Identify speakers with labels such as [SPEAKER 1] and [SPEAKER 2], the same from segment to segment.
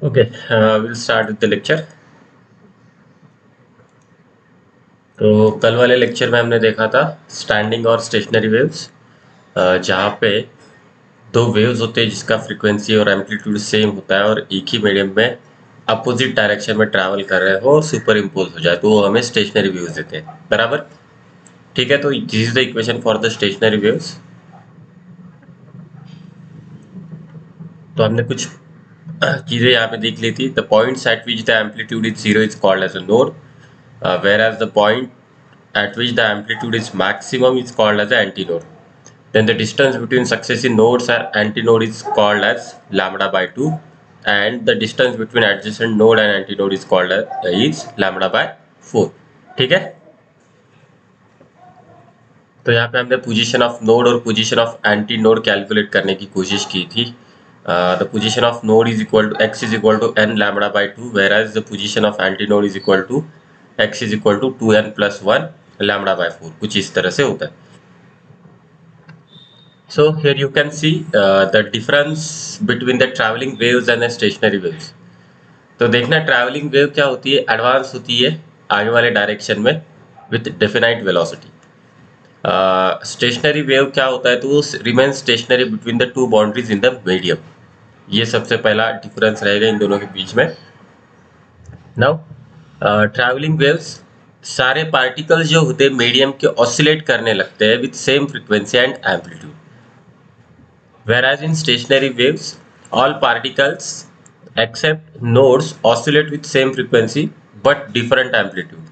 [SPEAKER 1] Okay, we'll start with the lecture. तो कल वाले लेक्चर में हमने देखा था स्टैंडिंग और स्टेशनरी वेव्स, जहाँ पे दो वेव्स होते हैं जिसका फ्रीक्वेंसी और एम्पलीट्यूड सेम होता है और एक ही मीडियम में अपोजिट डायरेक्शन में ट्रैवल कर रहे हो, सुपर इम्पोज हो जाए तो वो हमें स्टेशनरी वेव्स देते हैं। बराबर, ठीक है। तो this is the equation for the stationary waves. तो हमने कुछ चीजें यहाँ पे देख ली थी। The points at which the amplitude is zero is called as a node, whereas the point at which the amplitude is maximum is called as an antinode. Then the distance between successive nodes or antinode is called as lambda by 2, and the distance between adjacent node and antinode is called as is lambda by 4. ठीक है। तो यहाँ पे हमने position of node और position of anti node calculate करने की कोशिश की थी। The position of node is equal to X is equal to N lambda by 2, whereas the position of anti node is equal to X is equal to 2n plus 1 lambda by 4। कुछ इस तरह से होता है। So here you can see the difference between the traveling waves and the stationary waves. तो देखना travelling wave क्या होती है, एडवांस होती है आगे वाले डायरेक्शन में with definite velocity. Stationary wave क्या होता है, तो वो remain stationery between the two boundaries in the medium. ये सबसे पहला डिफरेंस रहेगा इन दोनों के बीच में। नाउ ट्रैवलिंग वेव्स, सारे पार्टिकल्स जो होते हैं मीडियम के ऑसिलेट करने लगते हैं with same frequency and amplitude, whereas in stationary waves all particles except nodes oscillate with same frequency but different amplitude.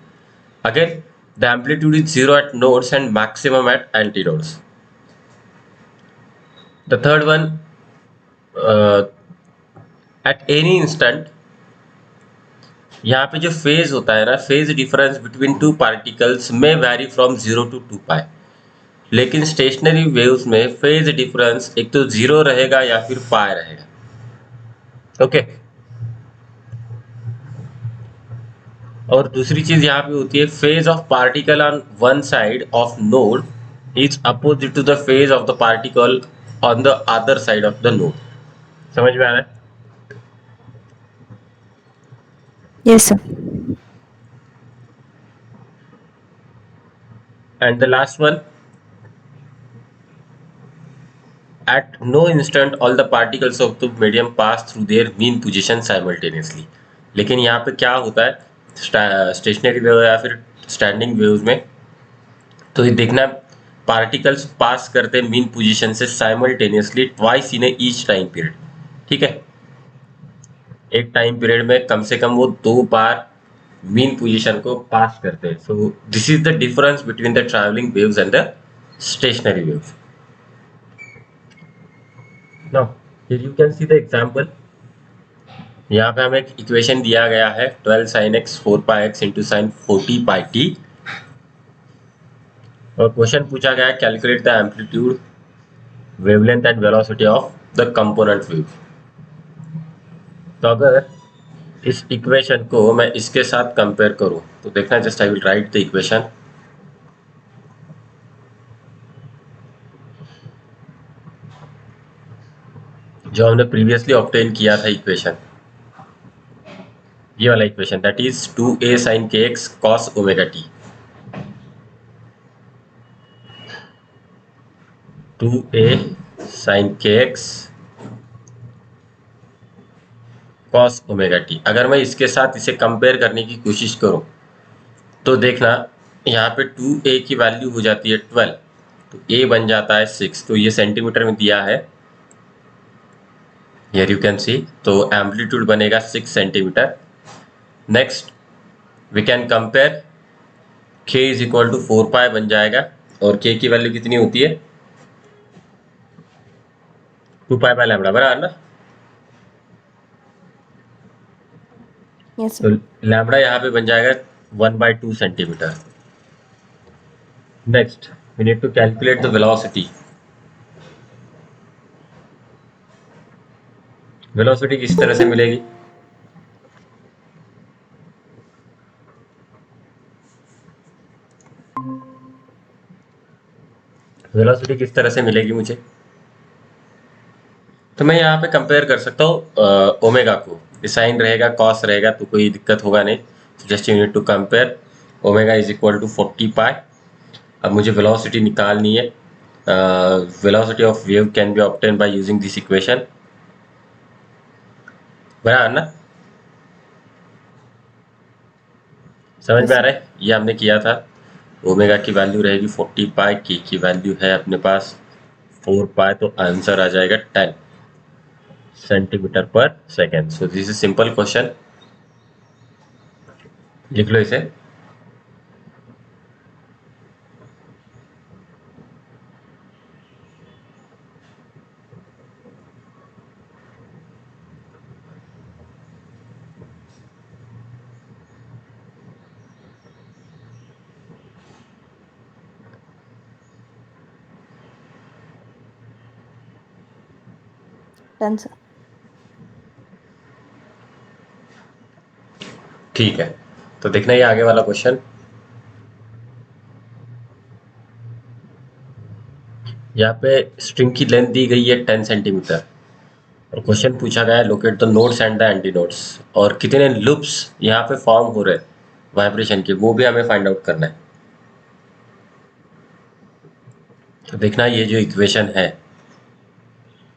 [SPEAKER 1] Again, the amplitude is zero at nodes and maximum at antinodes. The third one, uh, at any instant, यहाँ पे जो phase होता है ना, phase difference between two particles में vary from 0 to 2 पाई। लेकिन stationery waves में phase difference एक तो जीरो रहेगा या फिर पाई रहेगा। ओके। और दूसरी चीज यहाँ पे होती है, phase of particle on one side of node is opposite to the phase of the particle on the other side of the node. समझ में आ रहा है?
[SPEAKER 2] Yes, sir.
[SPEAKER 1] And the last one, at no instant all the particles of the medium pass through their mean position simultaneously. लेकिन यहाँ पे क्या होता है स्टेशनरी वेव या फिर स्टैंडिंग वेव्स में, तो ये देखना पार्टिकल्स पास करते हैं मीन पोजीशन से simultaneously twice in each time period. ठीक है, एक टाइम पीरियड में कम से कम वो 2 बार मीन पोजीशन को पास करते हैं। So this is the difference between the travelling waves and the stationary waves. Now here you can see the example. यहाँ पे हमें एक इक्वेशन दिया गया है 12 sin x 4 pi x into sign 40 pi t, और क्वेश्चन पूछा गया है calculate the amplitude wavelength and velocity of the component wave. तो अगर इस इक्वेशन को मैं इसके साथ कंपेयर करूं तो देखना, just I will write the equation. जो हमने प्रीवियसली ऑब्टेन किया था इक्वेशन, ये वाला equation, that is 2a sin kx cos omega t। 2a sin kx cos omega t. अगर मैं इसके साथ इसे कंपेयर करने की कोशिश करूं तो देखना यहाँ पे 2a की वैल्यू हो जाती है 12, तो a बन जाता है 6। तो ये सेंटीमीटर में दिया है, हियर यू कैन सी। तो एम्पलीट्यूड बनेगा 6 centimetre. Next we can compare, k is equal to 4 pi बन जाएगा, और k की वैल्यू कितनी होती है, 2 पाई बाय लैम्बडा, बराबर ना।
[SPEAKER 2] Yes, sir.
[SPEAKER 1] तो लैम्बडा यहाँ पे बन जाएगा 1/2 centimetre. Next we need to calculate the velocity. Velocity किस तरह से मिलेगी, वेलोसिटी किस तरह से मिलेगी मुझे, तो मैं यहाँ पे कंपेयर कर सकता हूँ ओमेगा को, साइन रहेगा कॉस रहेगा तो कोई दिक्कत होगा नहीं, just you need to compare. Omega is equal to 40 pi. अब मुझे वेलोसिटी निकालनी है। Velocity of wave can be obtain by using this equation, बराबर ना? समझ
[SPEAKER 2] Yes,
[SPEAKER 1] में आ
[SPEAKER 2] sir.
[SPEAKER 1] रहा है? ये हमने किया था। ओमेगा की वैल्यू रहेगी 40 पाई, के की वैल्यू है अपने पास 4 पाई, तो आंसर आ जाएगा 10 सेंटीमीटर पर second. So this is simple question, लिख लो इसे।
[SPEAKER 2] Done, sir.
[SPEAKER 1] ठीक है, तो देखना ये आगे वाला क्वेश्चन। यहाँ पे स्ट्रिंग की लेंथ दी गई है 10 सेंटीमीटर और क्वेश्चन पूछा गया है locate the nodes and the anti nodes, और कितने लूप्स यहाँ पे फॉर्म हो रहे हैं वाइब्रेशन के, वो भी हमें फाइंड आउट करना है। तो देखना ये जो इक्वेशन है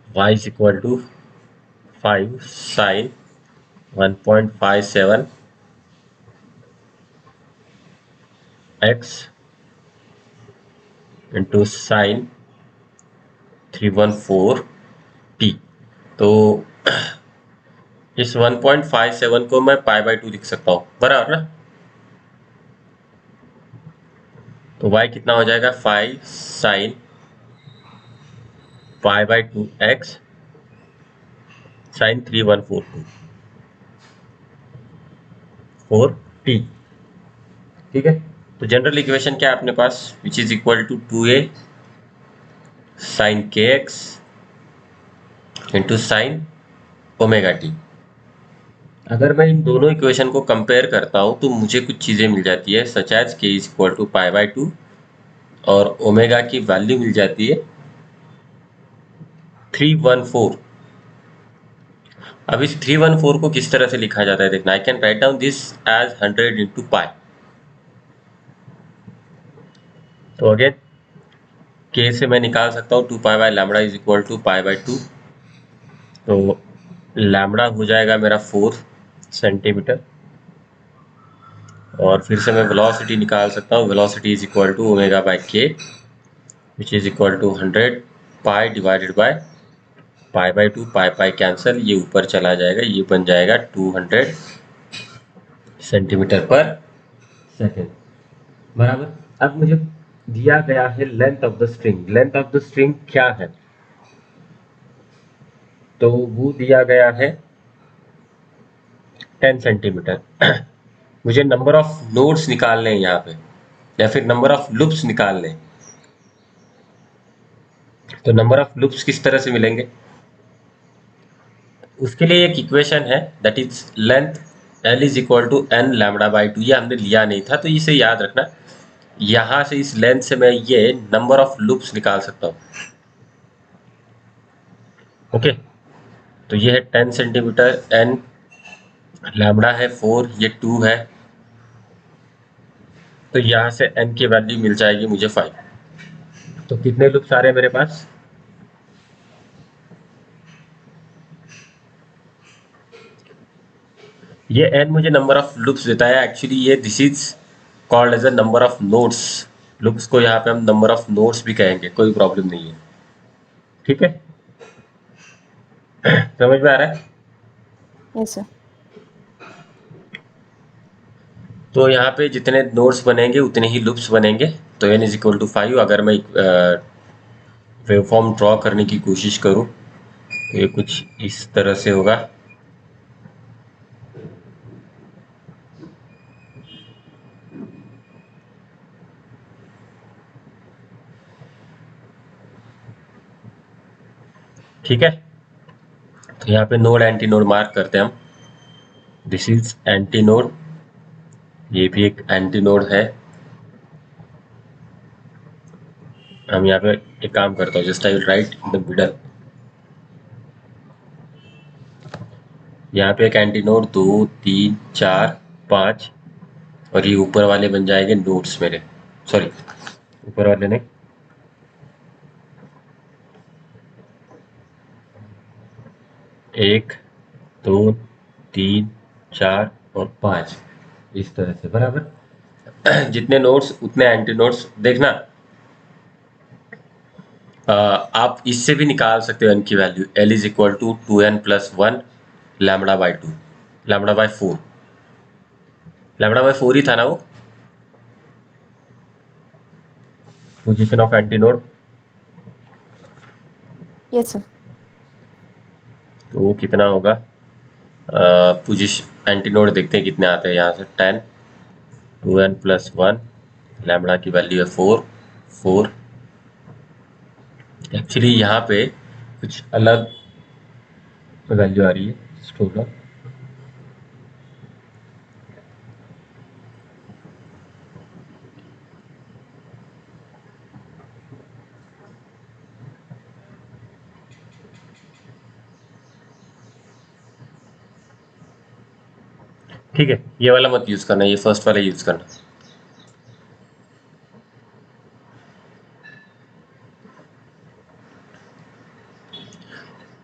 [SPEAKER 1] y is equal to 5 sine 1.57 x into sine 314 t। तो इस 1.57 को मैं पाई बाई 2 लिख सकता हूँ, बराबर ना? तो y कितना हो जाएगा 5 sine pi by 2 x sine 3142 4t। ठीक है, तो जनरल इक्वेशन क्या है अपने पास, which is equal to 2a sine के x into sine omega t. अगर मैं इन दोनों इक्वेशन को कंपेयर करता हूं तो मुझे कुछ चीज़ें मिल जाती है, such as K is equal to pi by 2 और ओमेगा की वैल्यू मिल जाती है 314। अब इस 314 को किस तरह से लिखा जाता है देखना, I can write down this as 100 into pi. तो अगेन के से मैं निकाल सकता हूँ 2 pi by lambda is equal to pi by 2। तो लैम्बडा हो जाएगा मेरा 4 सेंटीमीटर, और फिर से मैं वेलोसिटी निकाल सकता हूँ, velocity is equal to omega by k which is equal to 100 pi divided by pi by 2, pi pi cancel, ये ऊपर चला जाएगा, ये बन जाएगा 200 सेंटीमीटर पर सेकेंड, बराबर। अब मुझे दिया गया है length of the string. Length of the string क्या है, तो वो दिया गया है 10 सेंटीमीटर। मुझे नंबर ऑफ नोड्स निकालने हैं यहाँ पे, या फिर नंबर ऑफ लूप्स निकालने हैं। तो नंबर ऑफ लूप्स किस तरह से मिलेंगे, उसके लिए एक इक्वेशन है, that is length L is equal to N lambda by 2। ये हमने लिया नहीं था तो इसे याद रखना। यहां से इस लेंथ से मैं ये नंबर ऑफ लूप्स निकाल सकता हूँ। ओके, तो ये है 10 सेंटीमीटर, एन लैम्बडा है 4, ये 2 है, तो यहां से एन की वैल्यू मिल जाएगी मुझे 5। तो कितने लूप्स आ रहे हैं मेरे पास, ये n मुझे नंबर ऑफ लूप्स देता है। एक्चुअली ये this is called as a number of nodes. Loops को यहाँ पे हम नंबर ऑफ नोड्स भी कहेंगे, कोई प्रॉब्लम नहीं है। ठीक है, समझ में आ रहा है?
[SPEAKER 2] Yes, sir.
[SPEAKER 1] तो यहाँ पे जितने नोड्स बनेंगे उतने ही लूप्स बनेंगे। तो n इज इक्वल टू 5। अगर मैं वेवफॉर्म ड्रॉ करने की कोशिश करूँ तो ये कुछ इस तरह से होगा। ठीक है, तो यहाँ पे नोड एंटी नोड मार्क करते हैं हम। दिस इज एंटी नोड, ये भी एक एंटी नोड है। हम यहाँ पे एक काम करता हूँ, just I will write in the middle. यहाँ पे एक एंटी नोड 2 3 4 5 और ये ऊपर वाले बन जाएंगे नोड्स मेरे, सॉरी ऊपर वाले नहीं, एक 2 3 4 और 5, इस तरह से बराबर। जितने नोड्स उतने एंटी नोड्स देखना। आप इससे भी निकाल सकते हो एन की value, L is equal to 2n+1 lambda by 2, lambda by 4, lambda by 4 ही था ना वो position of anti node.
[SPEAKER 2] Yes, sir.
[SPEAKER 1] तो वो कितना होगा, पोजीशन एंटी नोड देखते हैं कितने आते हैं यहाँ से, 10, 2n+1 लैम्बडा की वैल्यू है 4 4। एक्चुअली यहाँ पे कुछ अलग वैल्यू आ रही है, स्टोर। ठीक है, ये वाला मत यूज करना, ये फर्स्ट वाला यूज करना।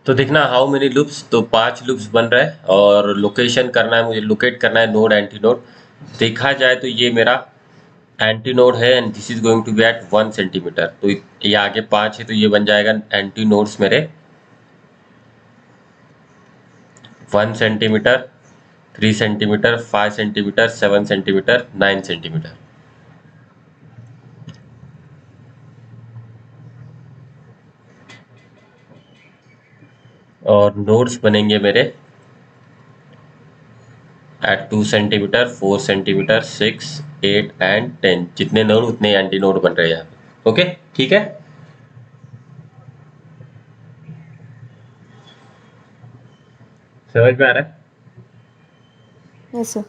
[SPEAKER 1] तो देखना हाउ मेनी लूप्स, तो 5 लूप्स बन रहा है और लोकेशन करना है मुझे, लोकेट करना है नोड एंटी नोड। देखा जाए तो ये मेरा एंटी नोड है and this is going to be at 1 centimetre, तो ये आगे 5 है तो ये बन जाएगा एंटी नोड्स मेरे 1 centimetre, 3 centimetre, 5 centimetre, 7 centimetre, 9 centimetre. और नोड्स बनेंगे मेरे एट 2 सेंटीमीटर, 4 सेंटीमीटर, 6, 8 एंड 10, जितने नोड उतने एंटी नोड बन रहे हैं यहाँ पे। ओके, ठीक है। समझ में आ रहा है?
[SPEAKER 2] Yes, sir.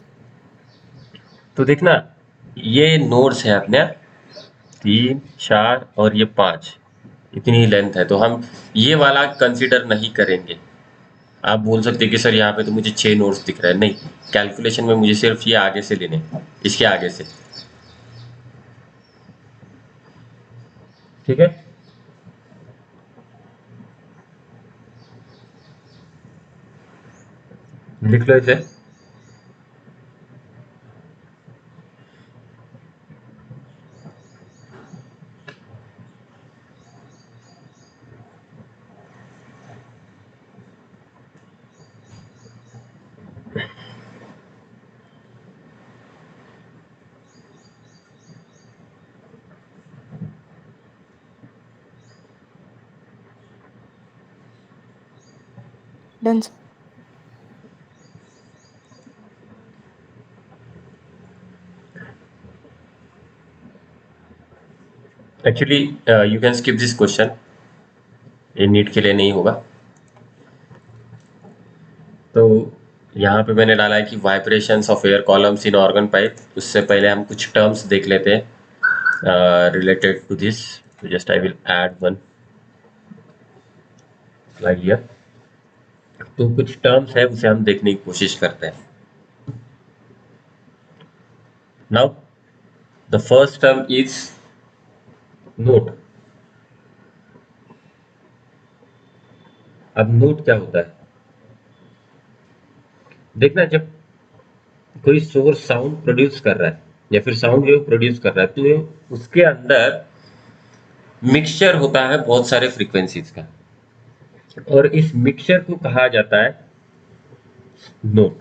[SPEAKER 1] तो देखना ये नोड्स है अपने 3 4 और ये 5, इतनी लेंथ है तो हम ये वाला कंसीडर नहीं करेंगे। आप बोल सकते हैं कि सर यहाँ पे तो मुझे 6 नोड्स दिख रहा है, नहीं, कैलकुलेशन में मुझे सिर्फ ये आगे से लेने, इसके आगे से, ठीक है। लिख लो इसे।
[SPEAKER 2] Done, sir.
[SPEAKER 1] Actually you can skip this question, ये नीट के लिए नहीं होगा। तो यहाँ पे मैंने डाला है कि vibrations of air columns in organ pipe. उससे पहले हम कुछ टर्म्स देख लेते हैं related to this. Just I will add one like here. तो कुछ टर्म्स है उसे हम देखने की कोशिश करते हैं। Now the first term is note. अब नोट क्या होता है, देखना जब कोई सोर्स साउंड प्रोड्यूस कर रहा है या फिर साउंड वेव प्रोड्यूस कर रहा है तो उसके अंदर मिक्सचर होता है बहुत सारे फ्रीक्वेंसीज का, और इस मिक्सचर को कहा जाता है note.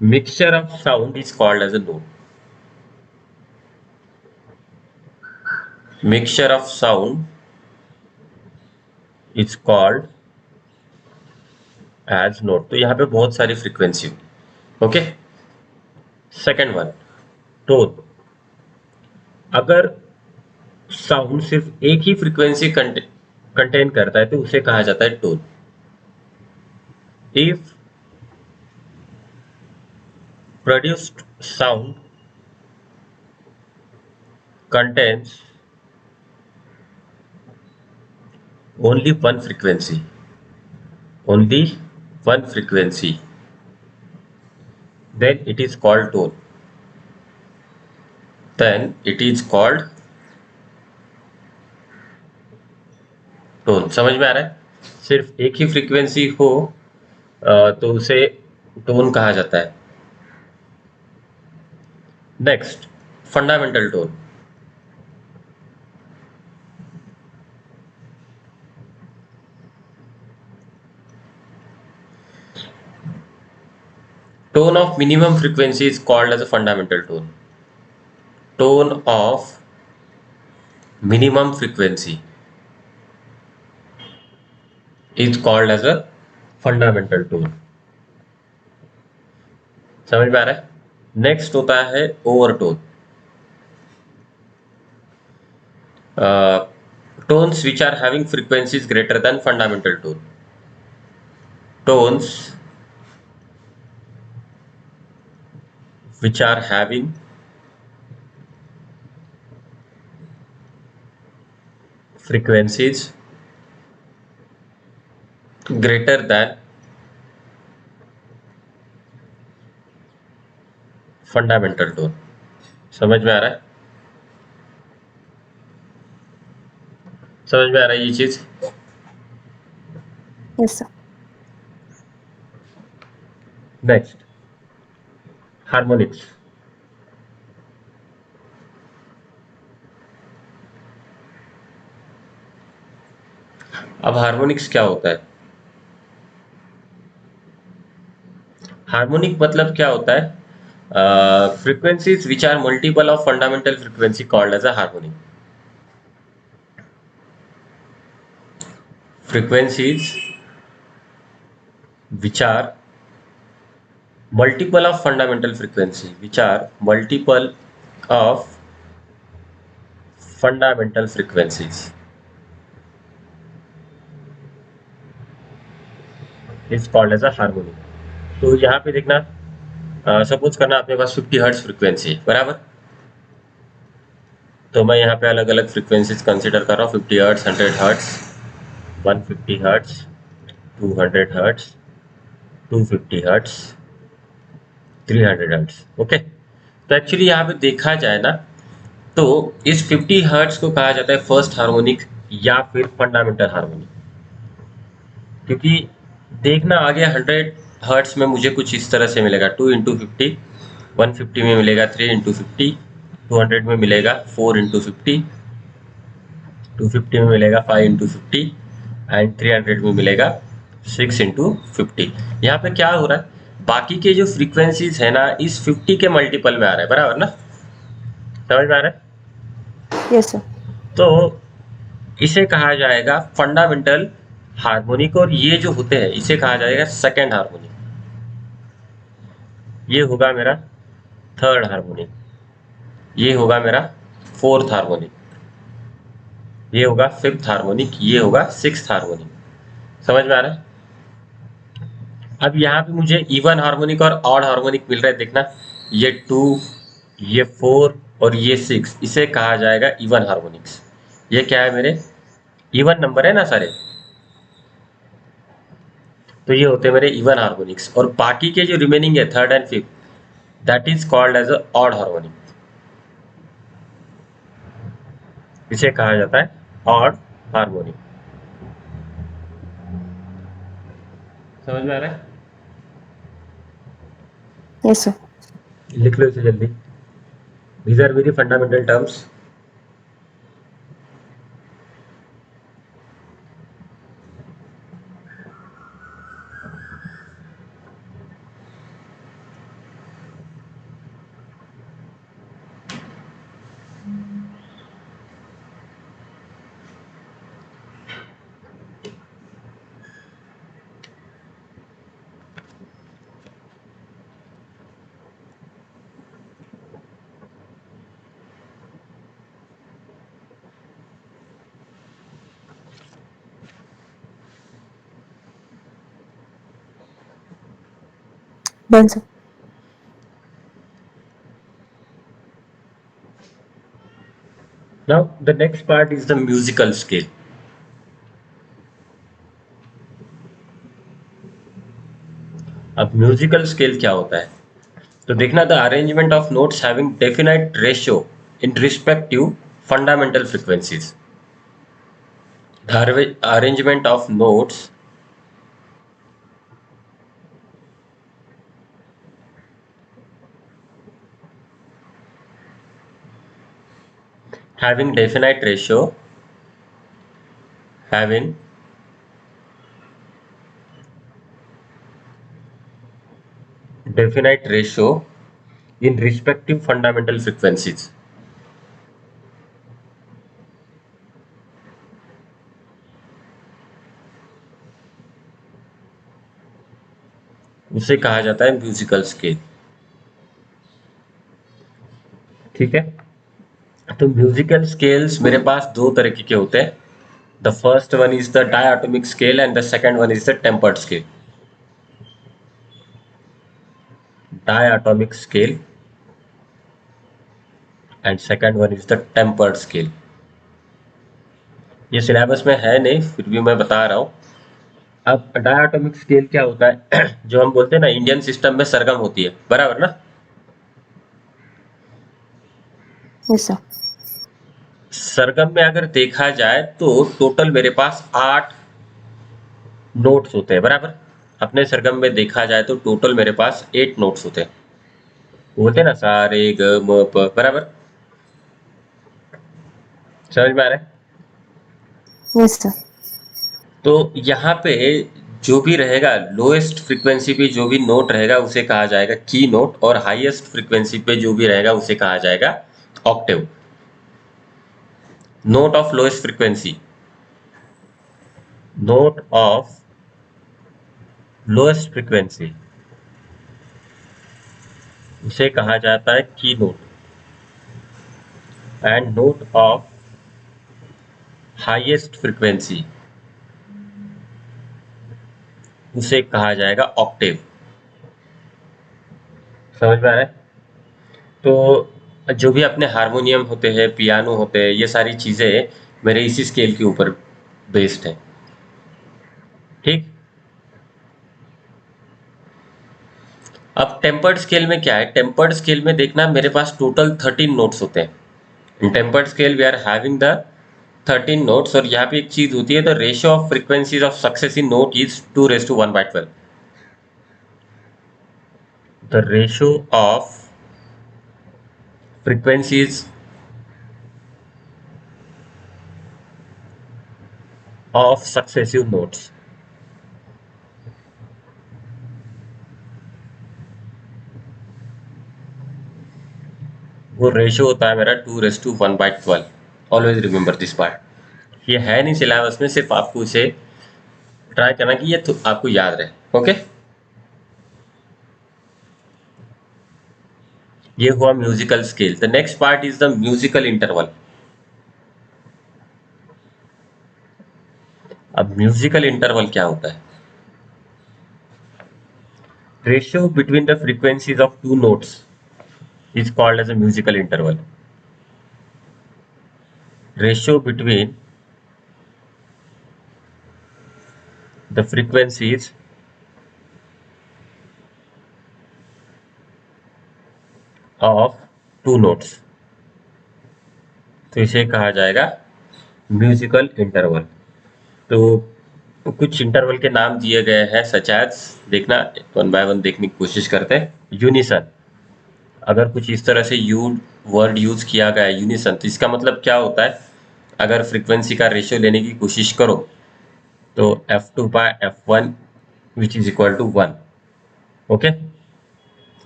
[SPEAKER 1] Mixture of sound is called as a note. Mixture of sound is called as note. तो यहाँ पे बहुत सारी फ्रीक्वेंसी होगी। Okay, second one, tone. अगर साउंड सिर्फ एक ही फ्रीक्वेंसी कंटेन करता है तो उसे कहा जाता है tone. If produced sound contains only one frequency, only one frequency, then it is called tone. Then it is called tone. समझ में आ रहा है? सिर्फ एक ही फ्रीक्वेंसी हो तो उसे टोन कहा जाता है. Next, fundamental tone. Tone of minimum frequency is called as a fundamental tone. Tone of minimum frequency is called as a fundamental tone. समझ में आ रहा है? नेक्स्ट होता है overtone. Tones which are having frequencies greater than fundamental tone. Tones which are having frequencies greater than fundamental tone. समझ में आ रहा है? समझ में आ रहा है ये चीज?
[SPEAKER 2] Yes, sir.
[SPEAKER 1] Next, harmonics. अब हार्मोनिक्स क्या होता है? हार्मोनिक मतलब क्या होता है? Frequencies which are multiple of fundamental frequency called as a harmonic. Frequencies which are multiple of fundamental frequency, which are multiple of fundamental frequencies is called as a harmonic. तो यहाँ पे देखना, सपोज करना अपने पास 50 हर्ट्ज फ्रीक्वेंसी है, बराबर. तो मैं यहाँ पे अलग अलग फ्रीक्वेंसीज कंसिडर कर रहा हूँ. 50 hertz, 100 hertz, 150 hertz, 200 hertz, 250 hertz, 300 hertz. Okay. तो एक्चुअली यहाँ पे देखा जाए ना, तो इस 50 हर्ट्ज को कहा जाता है फर्स्ट हार्मोनिक या फिर फंडामेंटल हार्मोनिक. क्योंकि देखना आगे 100 हर्ट्ज में मुझे कुछ इस तरह से मिलेगा 2 इंटू 50, 150 में मिलेगा 3 इंटू 50, 200 में मिलेगा 4 इंटू 50, 250 में मिलेगा 5 इंटू 50 एंड 300 में मिलेगा 6 इंटू 50. यहाँ पे क्या हो रहा है? बाकी के जो फ्रीक्वेंसीज है ना, इस 50 के मल्टीपल में आ रहा है, बराबर ना? समझ में आ रहा है?
[SPEAKER 2] Yes, sir.
[SPEAKER 1] तो इसे कहा जाएगा फंडामेंटल हार्मोनिक, और ये जो होते हैं इसे कहा जाएगा सेकेंड हार्मोनिक. ये होगा मेरा थर्ड हार्मोनिक, ये होगा मेरा फोर्थ हार्मोनिक, ये होगा फिफ्थ हार्मोनिक, ये होगा सिक्स्थ हार्मोनिक. समझ में आ रहा है? अब यहाँ पे मुझे इवन हार्मोनिक और ऑड हार्मोनिक मिल रहा है. देखना, ये 2, ये 4 और ये 6, इसे कहा जाएगा इवन हार्मोनिक्स. ये क्या है? मेरे इवन नंबर है ना सारे, तो ये होते हैं मेरे इवन हार्मोनिक्स. और बाकी के जो रिमेनिंग है third and fifth, that is called as a odd harmonic. इसे कहा जाता है ऑड हार्मोनिक. समझ में आ रहा है?
[SPEAKER 2] Yes, sir.
[SPEAKER 1] लिख लो इसे जल्दी. These are very fundamental terms.
[SPEAKER 2] Done, sir.
[SPEAKER 1] Now the next part is the musical scale. अब म्यूजिकल स्केल क्या होता है? तो देखना, the arrangement of notes having definite ratio in respective fundamental frequencies. The arrangement of notes having definite ratio having definite ratio in respective fundamental frequencies. उसे कहा जाता है म्यूजिकल स्केल. ठीक है, तो म्यूजिकल स्केल्स मेरे पास दो तरीके के होते हैं. The first one is the diatomic scale and the second one is the tempered scale. Diatomic scale and second one is the tempered scale. ये सिलेबस में है नहीं, फिर भी मैं बता रहा हूं. अब डायटोमिक स्केल क्या होता है? जो हम बोलते हैं ना, इंडियन सिस्टम में सरगम होती है, बराबर ना?
[SPEAKER 2] Yes, sir.
[SPEAKER 1] सरगम में अगर देखा जाए तो टोटल मेरे पास 8 नोट्स होते हैं, बराबर. अपने सरगम में देखा जाए तो टोटल मेरे पास 8 नोट्स होते हैं. बोलते हैं ना, सा रे ग म प, बराबर. समझ में आ रहा है?
[SPEAKER 2] Yes, sir.
[SPEAKER 1] तो यहाँ पे जो भी रहेगा, लोएस्ट फ्रीक्वेंसी पे जो भी नोट रहेगा उसे कहा जाएगा की नोट, और हाईएस्ट फ्रीक्वेंसी पे जो भी रहेगा उसे कहा जाएगा Octave. Note of lowest frequency, note of lowest frequency उसे कहा जाता है की note, and note of highest frequency उसे कहा जाएगा ऑक्टेव. समझ में आ रहा है? तो जो भी अपने हारमोनियम होते हैं, पियानो होते हैं, ये सारी चीजें मेरे इसी स्केल के ऊपर बेस्ड है. ठीक. अब टेम्पर्ड स्केल में क्या है? टेम्पर्ड स्केल में देखना, मेरे पास टोटल 13 नोट्स होते हैं. In tempered scale we are having the 13 notes. और यहाँ पे एक चीज होती है, the ratio of frequencies of successive note is 2:1/12. The ratio of frequencies of successive notes. वो रेशियो होता है मेरा 2:1/12. Always remember this part. ये है नहीं सिलेबस में, सिर्फ आपको इसे ट्राई करना कि ये तो आपको याद रहे. ओके, ये हुआ musical scale. The next part is the musical interval. अब म्यूजिकल इंटरवल क्या होता है? Ratio between the frequencies of two notes is called as a musical interval. Ratio between the frequencies of two notes, तो इसे कहा जाएगा musical interval. तो कुछ इंटरवल के नाम दिए गए हैं, सच एज, देखना वन बाय वन देखने की कोशिश करते हैं. यूनिसन. अगर कुछ इस तरह से वर्ड यूज किया गया है यूनिसन, तो इसका मतलब क्या होता है? अगर फ्रीक्वेंसी का रेशियो लेने की कोशिश करो तो f2/f1 which is equal to 1. Okay,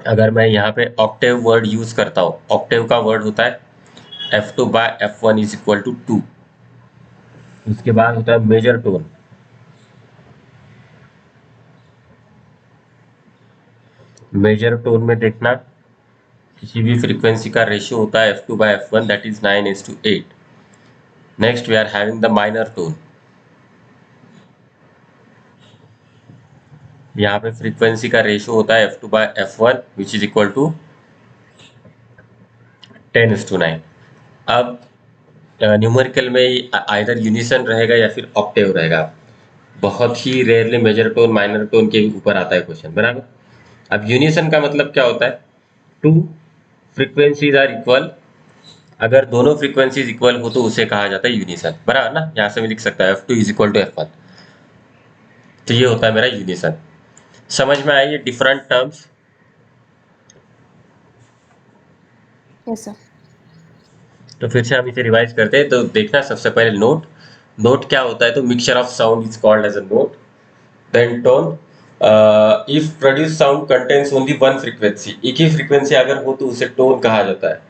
[SPEAKER 1] अगर मैं यहाँ पे ऑक्टेव वर्ड यूज करता हूँ, ऑक्टेव का वर्ड होता है f2/f1 इज इक्वल टू 2. उसके बाद होता है मेजर टोन. मेजर टोन में देखना, किसी भी फ्रीक्वेंसी का रेशियो होता है f2/f1, that is 9:8. Next we are having the minor tone. यहाँ पे फ्रीक्वेंसी का रेशियो होता है f2/f1 which is equal to 10:9. अब न्यूमेरिकल में आइदर यूनिसन रहेगा या फिर ऑक्टेव रहेगा. बहुत ही rarely major tone minor tone के ऊपर आता है क्वेश्चन, बराबर. अब यूनिसन का मतलब क्या होता है? टू फ्रीक्वेंसीज आर इक्वल, अगर दोनों फ्रीक्वेंसीज इक्वल हो तो उसे कहा जाता है यूनिसन, बराबर ना। यहाँ से मैं लिख सकता है F2 is equal to F1, तो ये होता है मेरा यूनिसन। समझ में आई ये डिफरेंट टर्म्स?
[SPEAKER 2] Yes, sir.
[SPEAKER 1] तो फिर से हम इसे रिवाइज करते हैं। तो देखना, सबसे पहले नोट, नोट क्या होता है, तो mixture of sound is called as a note. Then tone, if produce sound contains only one frequency, एक ही फ्रीक्वेंसी अगर हो तो उसे टोन कहा जाता है।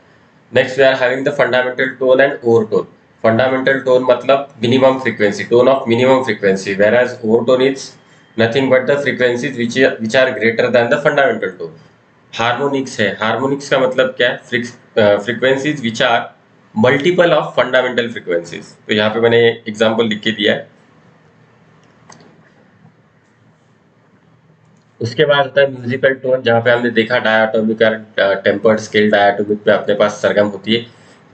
[SPEAKER 1] Next we are having the fundamental tone and overtone. Fundamental tone मतलब minimum frequency, tone of minimum frequency, whereas overtone is nothing but the frequencies which are greater than the fundamental tone। Harmonics है, harmonics का मतलब क्या है, frequencies which are multiple of fundamental frequencies. तो यहाँ पे मैंने एग्जांपल लिख के दिया है। उसके बाद होता है म्यूजिकल टोन, जहाँ पे हमने देखा डायाटोमिक और टेम्पर्ड स्केल। डायाटोमिक पे अपने पास सरगम होती है,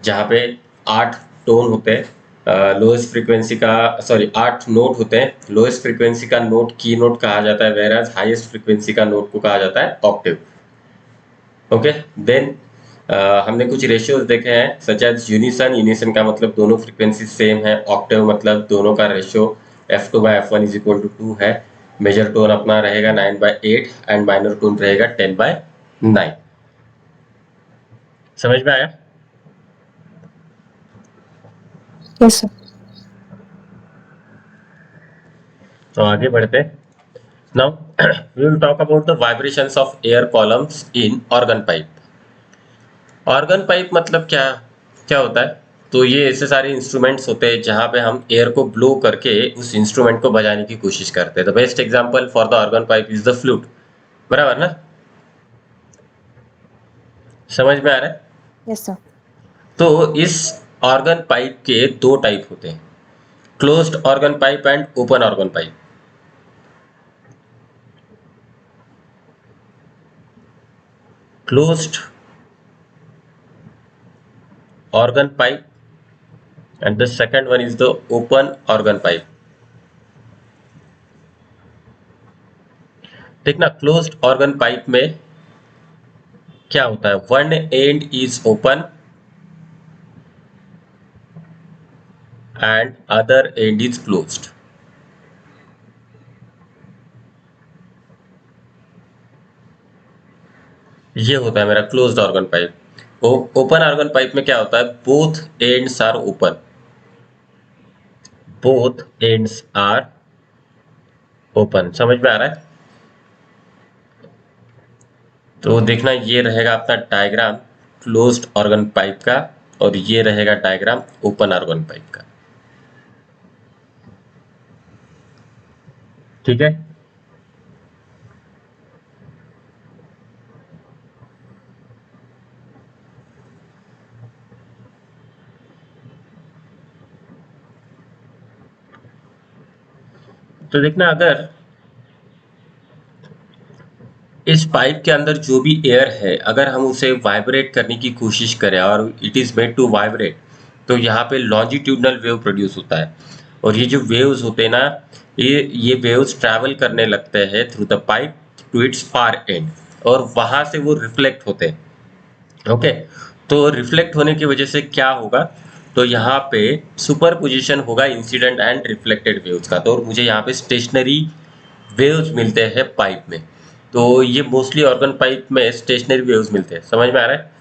[SPEAKER 1] जहाँ पे 8 टोन होते हैं। लोएस्ट फ्रीक्वेंसी का, सॉरी 8 नोट होते हैं। लोएस्ट फ्रीक्वेंसी का नोट की नोट कहा जाता है, वेराज हाईएस्ट फ्रीक्वेंसी का नोट को कहा जाता है ऑक्टेव। ओके, देन हमने कुछ रेशियोज देखे हैं, सच एज यूनिसन। यूनिसन का मतलब दोनों फ्रीक्वेंसी सेम है। ऑक्टेव मतलब दोनों का ratio F2/F1 is equal to 2 है। मेजर टोन अपना रहेगा 9/8 एंड माइनर टोन रहेगा 10/9। समझ में आया?
[SPEAKER 2] Yes, sir.
[SPEAKER 1] तो आगे बढ़ते। Now we will talk about the vibrations of air columns in organ pipe. Organ pipe मतलब क्या, क्या होता है, तो ये ऐसे सारे इंस्ट्रूमेंट्स होते हैं जहां पे हम एयर को ब्लो करके उस इंस्ट्रूमेंट को बजाने की कोशिश करते हैं। The best example for the organ pipe is the flute, बराबर ना। समझ में आ रहा है?
[SPEAKER 2] Yes, sir.
[SPEAKER 1] तो इस ऑर्गन पाइप के दो टाइप होते हैं, closed organ pipe and open organ pipe. Closed organ pipe and the second one is the open organ pipe। देखना, क्लोज्ड ऑर्गन पाइप में क्या होता है, one end is open and other end is closed. ये होता है मेरा closed organ pipe. Open organ pipe में क्या होता है, both ends are open, both ends are open. समझ में आ रहा है? तो देखना, ये रहेगा अपना डायग्राम क्लोज्ड ऑर्गन पाइप का और ये रहेगा डायग्राम ओपन ऑर्गन पाइप का। ठीक है, तो देखना, अगर इस पाइप के अंदर जो भी एयर है अगर हम उसे वाइब्रेट करने की कोशिश करें और it is made to vibrate, तो यहाँ पे लॉन्जिट्यूडनल वेव प्रोड्यूस होता है। और ये जो वेव्स होते हैं ना, ये वेव्स ट्रैवल करने लगते हैं through the pipe to its far end, और वहां से वो रिफ्लेक्ट होते हैं। ओके, तो रिफ्लेक्ट होने की वजह से क्या होगा, तो यहाँ पे सुपर पोजिशन होगा इंसिडेंट एंड रिफ्लेक्टेड वेव्स का। तो मुझे यहाँ पे स्टेशनरी वेव्स मिलते हैं पाइप में। तो ये मोस्टली ऑर्गन पाइप में स्टेशनरी वेव्स मिलते हैं। समझ में आ रहा है?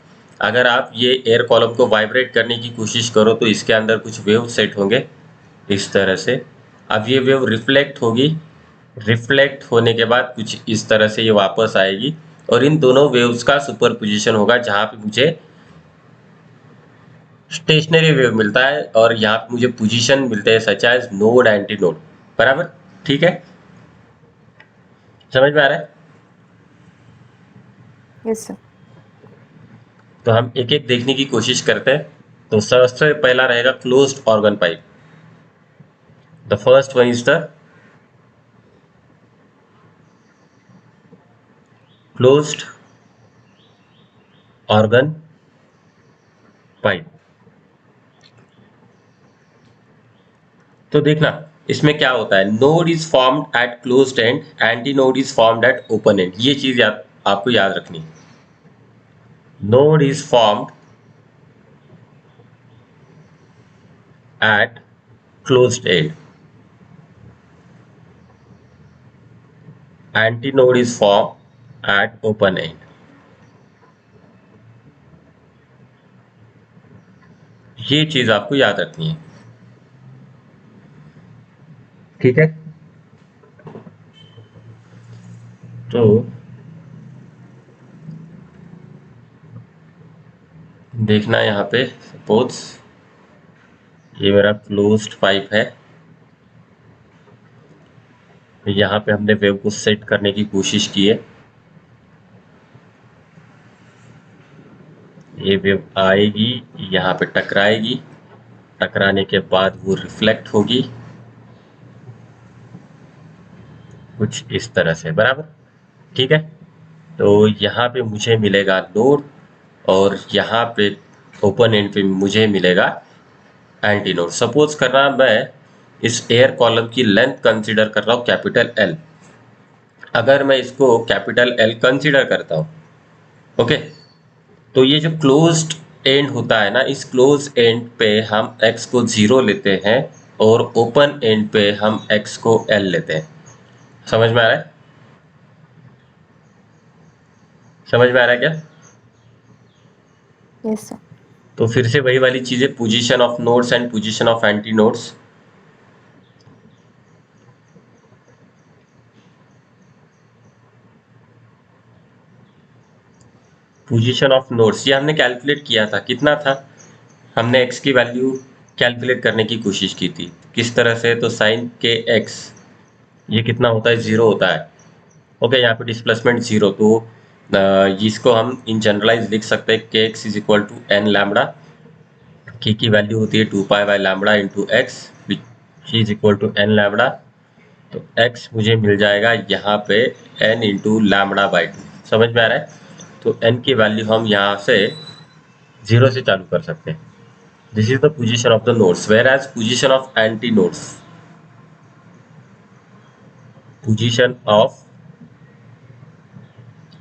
[SPEAKER 1] अगर आप ये एयर कॉलम को वाइब्रेट करने की कोशिश करो तो इसके अंदर कुछ वेव सेट होंगे इस तरह से। अब ये वेव रिफ्लेक्ट होगी, रिफ्लेक्ट होने के बाद कुछ इस तरह से ये वापस आएगी और इन दोनों वेव्स का सुपर पोजिशन होगा जहां पे मुझे स्टेशनरी वेव मिलता है और यहाँ पे मुझे पोजीशन मिलते हैं such as node anti node. बराबर, ठीक है, समझ में आ रहा है?
[SPEAKER 2] Yes, sir.
[SPEAKER 1] तो हम एक एक देखने की कोशिश करते हैं। तो सबसे पहला रहेगा closed organ pipe. The first one is the closed organ pipe. तो देखना, इसमें क्या होता है, node is formed at closed end, anti node is formed at open and. ये चीज आपको याद रखनी है। node is formed at closed end, antinode is formed at open end. ये चीज आपको याद रखनी है, ठीक है। तो देखना यहाँ पे, सपोज ये मेरा क्लोज्ड पाइप है, यहाँ पे हमने वेव को सेट करने की कोशिश की है, ये वेव आएगी यहाँ पे टकराएगी, टकराने के बाद वो रिफ्लेक्ट होगी कुछ इस तरह से, बराबर, ठीक है। तो यहाँ पे मुझे मिलेगा नोड और यहाँ पे ओपन एंड पे मुझे मिलेगा एंटी नोड। सपोज करना मैं इस एयर कॉलम की लेंथ कंसीडर कर रहा हूँ कैपिटल एल, अगर मैं इसको कैपिटल एल कंसीडर करता हूँ, ओके, तो ये जो क्लोज्ड एंड होता है ना, इस क्लोज एंड पे हम x को 0 लेते हैं और ओपन एंड पे हम x को l लेते हैं। समझ में आ रहा है? समझ में आ रहा है क्या?
[SPEAKER 2] Yes, sir.
[SPEAKER 1] तो फिर से वही वाली चीजें, position of nodes and position of anti nodes. Position of nodes ये हमने कैलकुलेट किया था, कितना था, हमने x की वैल्यू कैलकुलेट करने की कोशिश की थी। किस तरह से? तो साइन के x ये कितना होता है, 0 होता है, ओके। यहाँ पे डिस्प्लेसमेंट 0, तो इसको हम इन जनरलाइज लिख सकते हैं K X is equal to N lambda, K की वैल्यू होती है 2 pi by lambda into X which is equal to N lambda. तो x मुझे मिल जाएगा यहाँ पे n इंटू लैम्बडा बाई 2। समझ में आ रहा है? तो n की वैल्यू हम यहाँ से 0 से चालू कर सकते हैं। This is the position of the nodes, whereas position of anti nodes, position of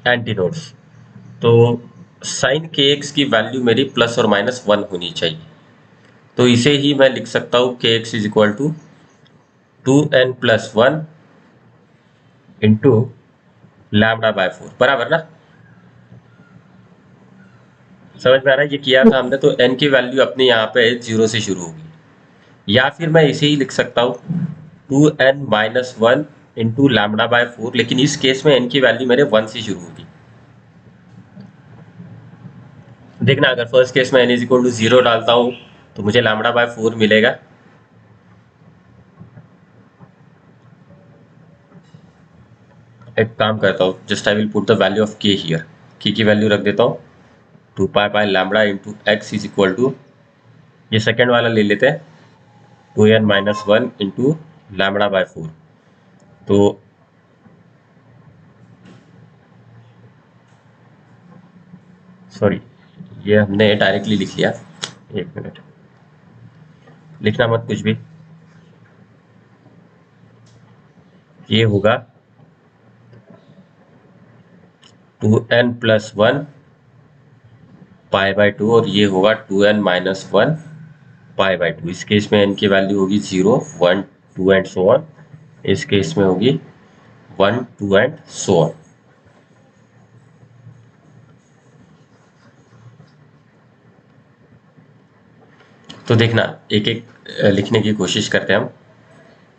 [SPEAKER 1] anti nodes, तो साइन के एक्स की वैल्यू मेरी प्लस और माइनस 1 होनी चाहिए। तो इसे ही मैं लिख सकता हूँ के X is equal to 2n plus 1 into lambda by 4, बराबर ना? समझ में आ रहा है? ये किया था हमने, तो n की वैल्यू अपने यहाँ पे 0 से शुरू होगी, या फिर मैं इसे ही लिख सकता हूँ 2n minus 1 into lambda by 4, लेकिन इस केस में n की वैल्यू मेरे 1 से शुरू होगी। देखना, अगर फर्स्ट केस में n इज इक्वल टू 0 डालता हूँ तो मुझे लैम्बडा बाय 4 मिलेगा। एक काम करता हूँ, just I will put the value of K here, K की वैल्यू रख देता हूँ 2 pi by lambda into X is equal to, ये सेकेंड वाला ले लेते हैं, 2n minus 1 into lambda by 4। तो सॉरी, ये हमने डायरेक्टली लिख लिया, एक मिनट, लिखना मत कुछ भी, ये होगा 2n प्लस 1 पाई बाय 2 और ये होगा 2n माइनस 1 पाई बाय 2। इस केस में n की वैल्यू होगी 0, 1, 2 एंड सो ऑन, इस केस में होगी 1, 2 एंड सो ऑन। तो देखना, एक एक लिखने की कोशिश करते हैं हम।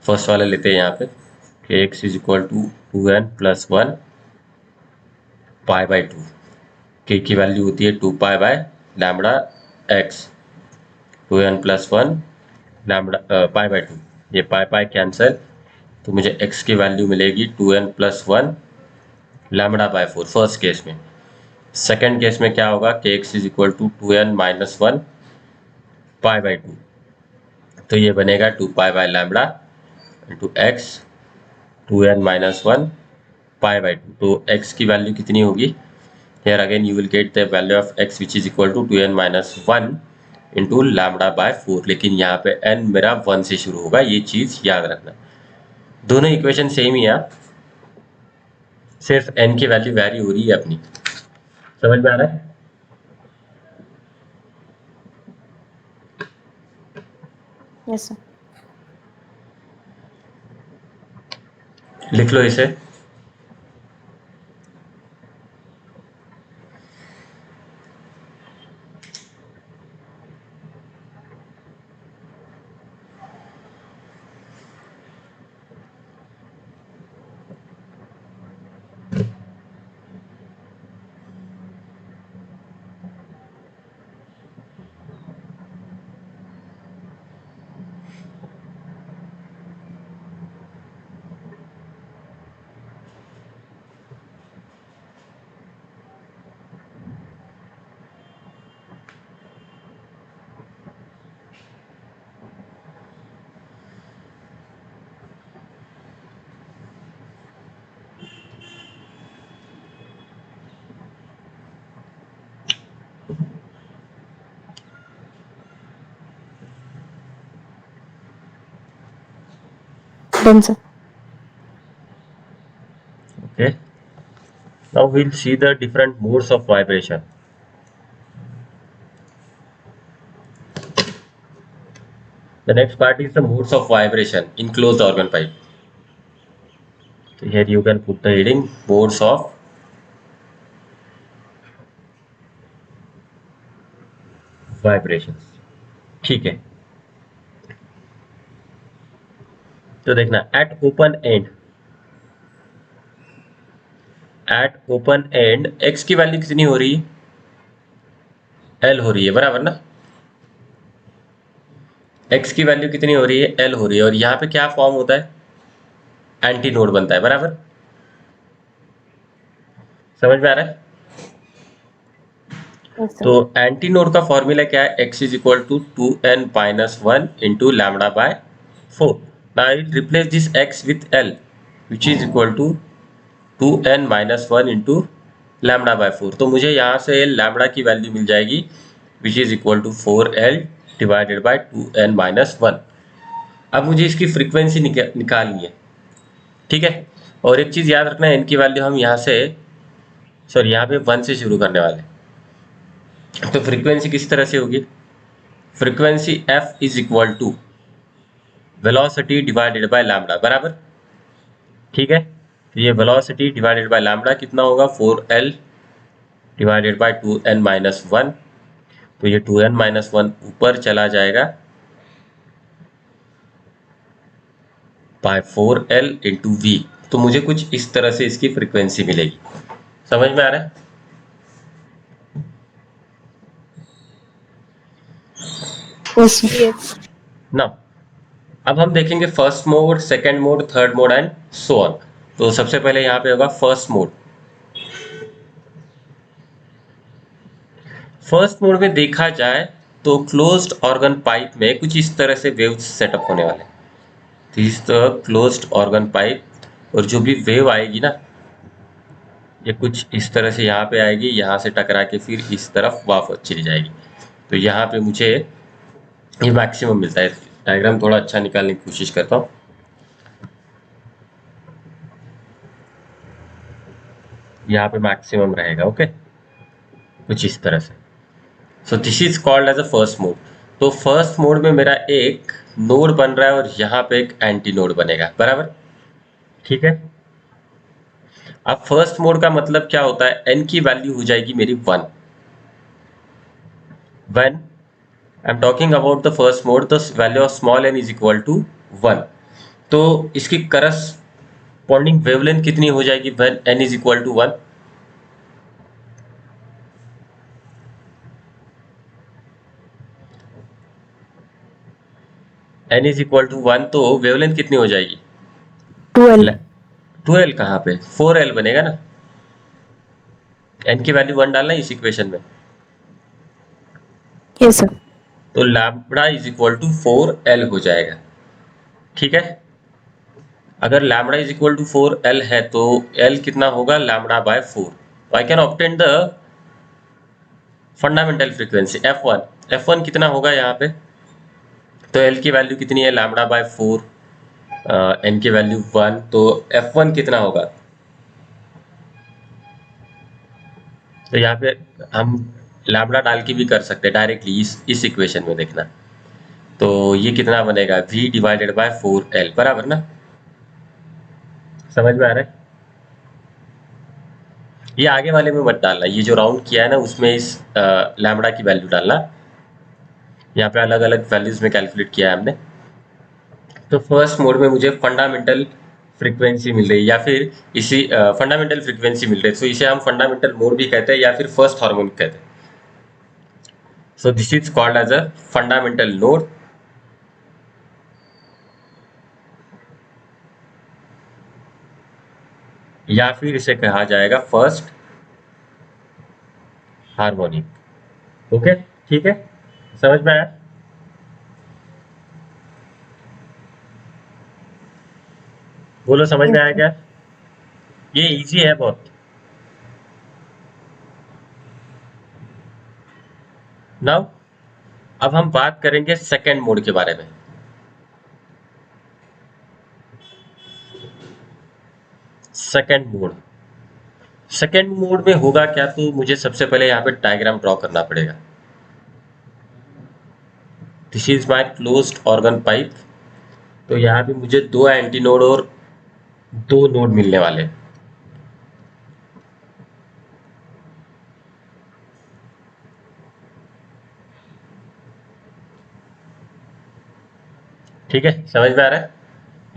[SPEAKER 1] फर्स्ट वाला लेते हैं यहाँ पे कि x is equal to 2n plus 1 pi by 2, K की वैल्यू होती है 2 pi by lambda x, 2n plus 1 lambda pi by 2, ये पाई पाई कैंसिल, तो मुझे x की वैल्यू मिलेगी 2n plus 1 lambda by 4 first case में। सेकेंड केस में क्या होगा कि x is equal to 2n minus 1 pi by 2, तो ये बनेगा 2 pi by lambda into X, 2n minus 1 pi by 2। तो x की वैल्यू कितनी होगी? Here again you will get the value of x which is equal to 2n minus 1 into lambda by 4, लेकिन यहाँ पे n मेरा 1 से शुरू होगा, ये चीज याद रखना। दोनों इक्वेशन सेम ही है, सिर्फ n की वैल्यू वेरी हो रही है अपनी। समझ में आ रहा है?
[SPEAKER 2] Yes, sir.
[SPEAKER 1] लिख लो इसे।
[SPEAKER 2] Done, sir.
[SPEAKER 1] Okay. Now we'll see the different modes of vibration. The next part is the modes of vibration in closed organ pipe. So here you can put the heading modes of vibrations. ठीक है, तो देखना eight open and x की value कितनी हो रही है, L हो रही है, बराबर ना। एक्स की वैल्यू कितनी हो रही है, एल हो रही है, और यहाँ पे क्या फॉर्म होता है, एंटी नोड बनता है, बराबर। समझ में आ रहा है।
[SPEAKER 2] Yes, sir.
[SPEAKER 1] तो एंटी नोड का फॉर्मूला क्या है, x is equal to 2n-1 into lambda by 4। Now I will replace this x with l which is equal to 2n-1 into lambda by 4। तो मुझे यहाँ से लैम्बडा की वैल्यू मिल जाएगी which is equal to 4l divided by 2n-1। अब मुझे इसकी फ्रीक्वेंसी निकालनी है, ठीक है। और एक चीज याद रखना है, इनकी वैल्यू हम यहाँ से यहाँ पे 1 से शुरू करने वाले। तो फ्रीक्वेंसी किस तरह से होगी, frequency f is equal to velocity divided by lambda, बराबर, ठीक है। तो ये वेलोसिटी डिवाइडेड बाय लैम्बडा कितना होगा, 4l डिवाइडेड बाय 2n-1। तो ये 2n-1 ऊपर चला जाएगा बाय 4l इंटू वी। तो मुझे कुछ इस तरह से इसकी फ्रीक्वेंसी मिलेगी। समझ में आ रहा है।
[SPEAKER 2] Yes, sir. Yes.
[SPEAKER 1] ना अब हम देखेंगे first mode, second mode, third mode and so on. तो सबसे पहले यहाँ पे होगा फर्स्ट मोड। फर्स्ट मोड में देखा जाए तो क्लोज्ड ऑर्गन पाइप में कुछ इस तरह से वेव्स सेटअप होने वाले। This the closed organ pipe, और जो भी वेव आएगी ना, ये कुछ इस तरह से यहाँ पे आएगी, यहाँ से टकरा के फिर इस तरफ वापस चली जाएगी। तो यहाँ पे मुझे ये मैक्सिमम मिलता है। डायग्राम थोड़ा अच्छा निकालने की कोशिश करता हूँ। यहाँ पे मैक्सिमम रहेगा, ओके, कुछ इस तरह से। So this is called as a first mode. तो फर्स्ट मोड में मेरा एक नोड बन रहा है और यहाँ पे एक एंटी नोड बनेगा, बराबर, ठीक है। अब फर्स्ट मोड का मतलब क्या होता है, n की वैल्यू हो जाएगी मेरी 1। When I am talking about the first mode, the value of small n is equal to 1। तो इसकी करस्पॉन्डिंग वेवलेंथ कितनी हो जाएगी when n is equal to 1, n is equal to 1, तो वेवलेंथ कितनी हो जाएगी,
[SPEAKER 2] 2L.
[SPEAKER 1] 2l कहाँ पे, 4l बनेगा ना। n की वैल्यू 1 डालना इस इक्वेशन में।
[SPEAKER 2] Yes, sir.
[SPEAKER 1] तो lambda is equal to 4l हो जाएगा, ठीक है। अगर lambda is equal to 4l है तो l कितना होगा, लैम्बडा बाय 4। तो I can obtain the fundamental frequency f1। f1 कितना होगा यहाँ पे, तो l की वैल्यू कितनी है, लैम्बडा बाय 4, n की वैल्यू 1, तो f1 कितना होगा। तो यहाँ पे हम लैम्बडा डाल के भी कर सकते हैं डायरेक्टली इस इक्वेशन में। देखना तो ये कितना बनेगा, v डिवाइडेड बाय 4l, बराबर ना, समझ में आ रहा है। ये आगे वाले में मत डालना, ये जो राउंड किया है ना उसमें इस लैम्बडा की वैल्यू डालना। यहाँ पे अलग अलग वैल्यूज में कैलकुलेट किया है हमने। तो फर्स्ट मोड में मुझे फंडामेंटल फ्रीक्वेंसी मिल रही है, या फिर इसी फंडामेंटल फ्रीक्वेंसी मिल रही है, तो इसे हम फंडामेंटल मोड भी कहते हैं या फिर फर्स्ट हार्मोनिक कहते हैं। So this is called as a fundamental node, या फिर इसे कहा जाएगा फर्स्ट हार्मोनिक। ओके, ठीक है, समझ में आया। बोलो समझ में
[SPEAKER 2] Yes,
[SPEAKER 1] आया
[SPEAKER 2] sir.
[SPEAKER 1] क्या, ये इजी है बहुत। नाउ अब हम बात करेंगे सेकेंड मोड के बारे में। सेकेंड मोड, सेकेंड मोड में होगा क्या, तो मुझे सबसे पहले यहाँ पे डायग्राम ड्रॉ करना पड़ेगा। This is my closed organ pipe. तो यहाँ पे मुझे दो एंटी नोड और दो नोड मिलने वाले हैं। ठीक है, समझ में आ रहा है।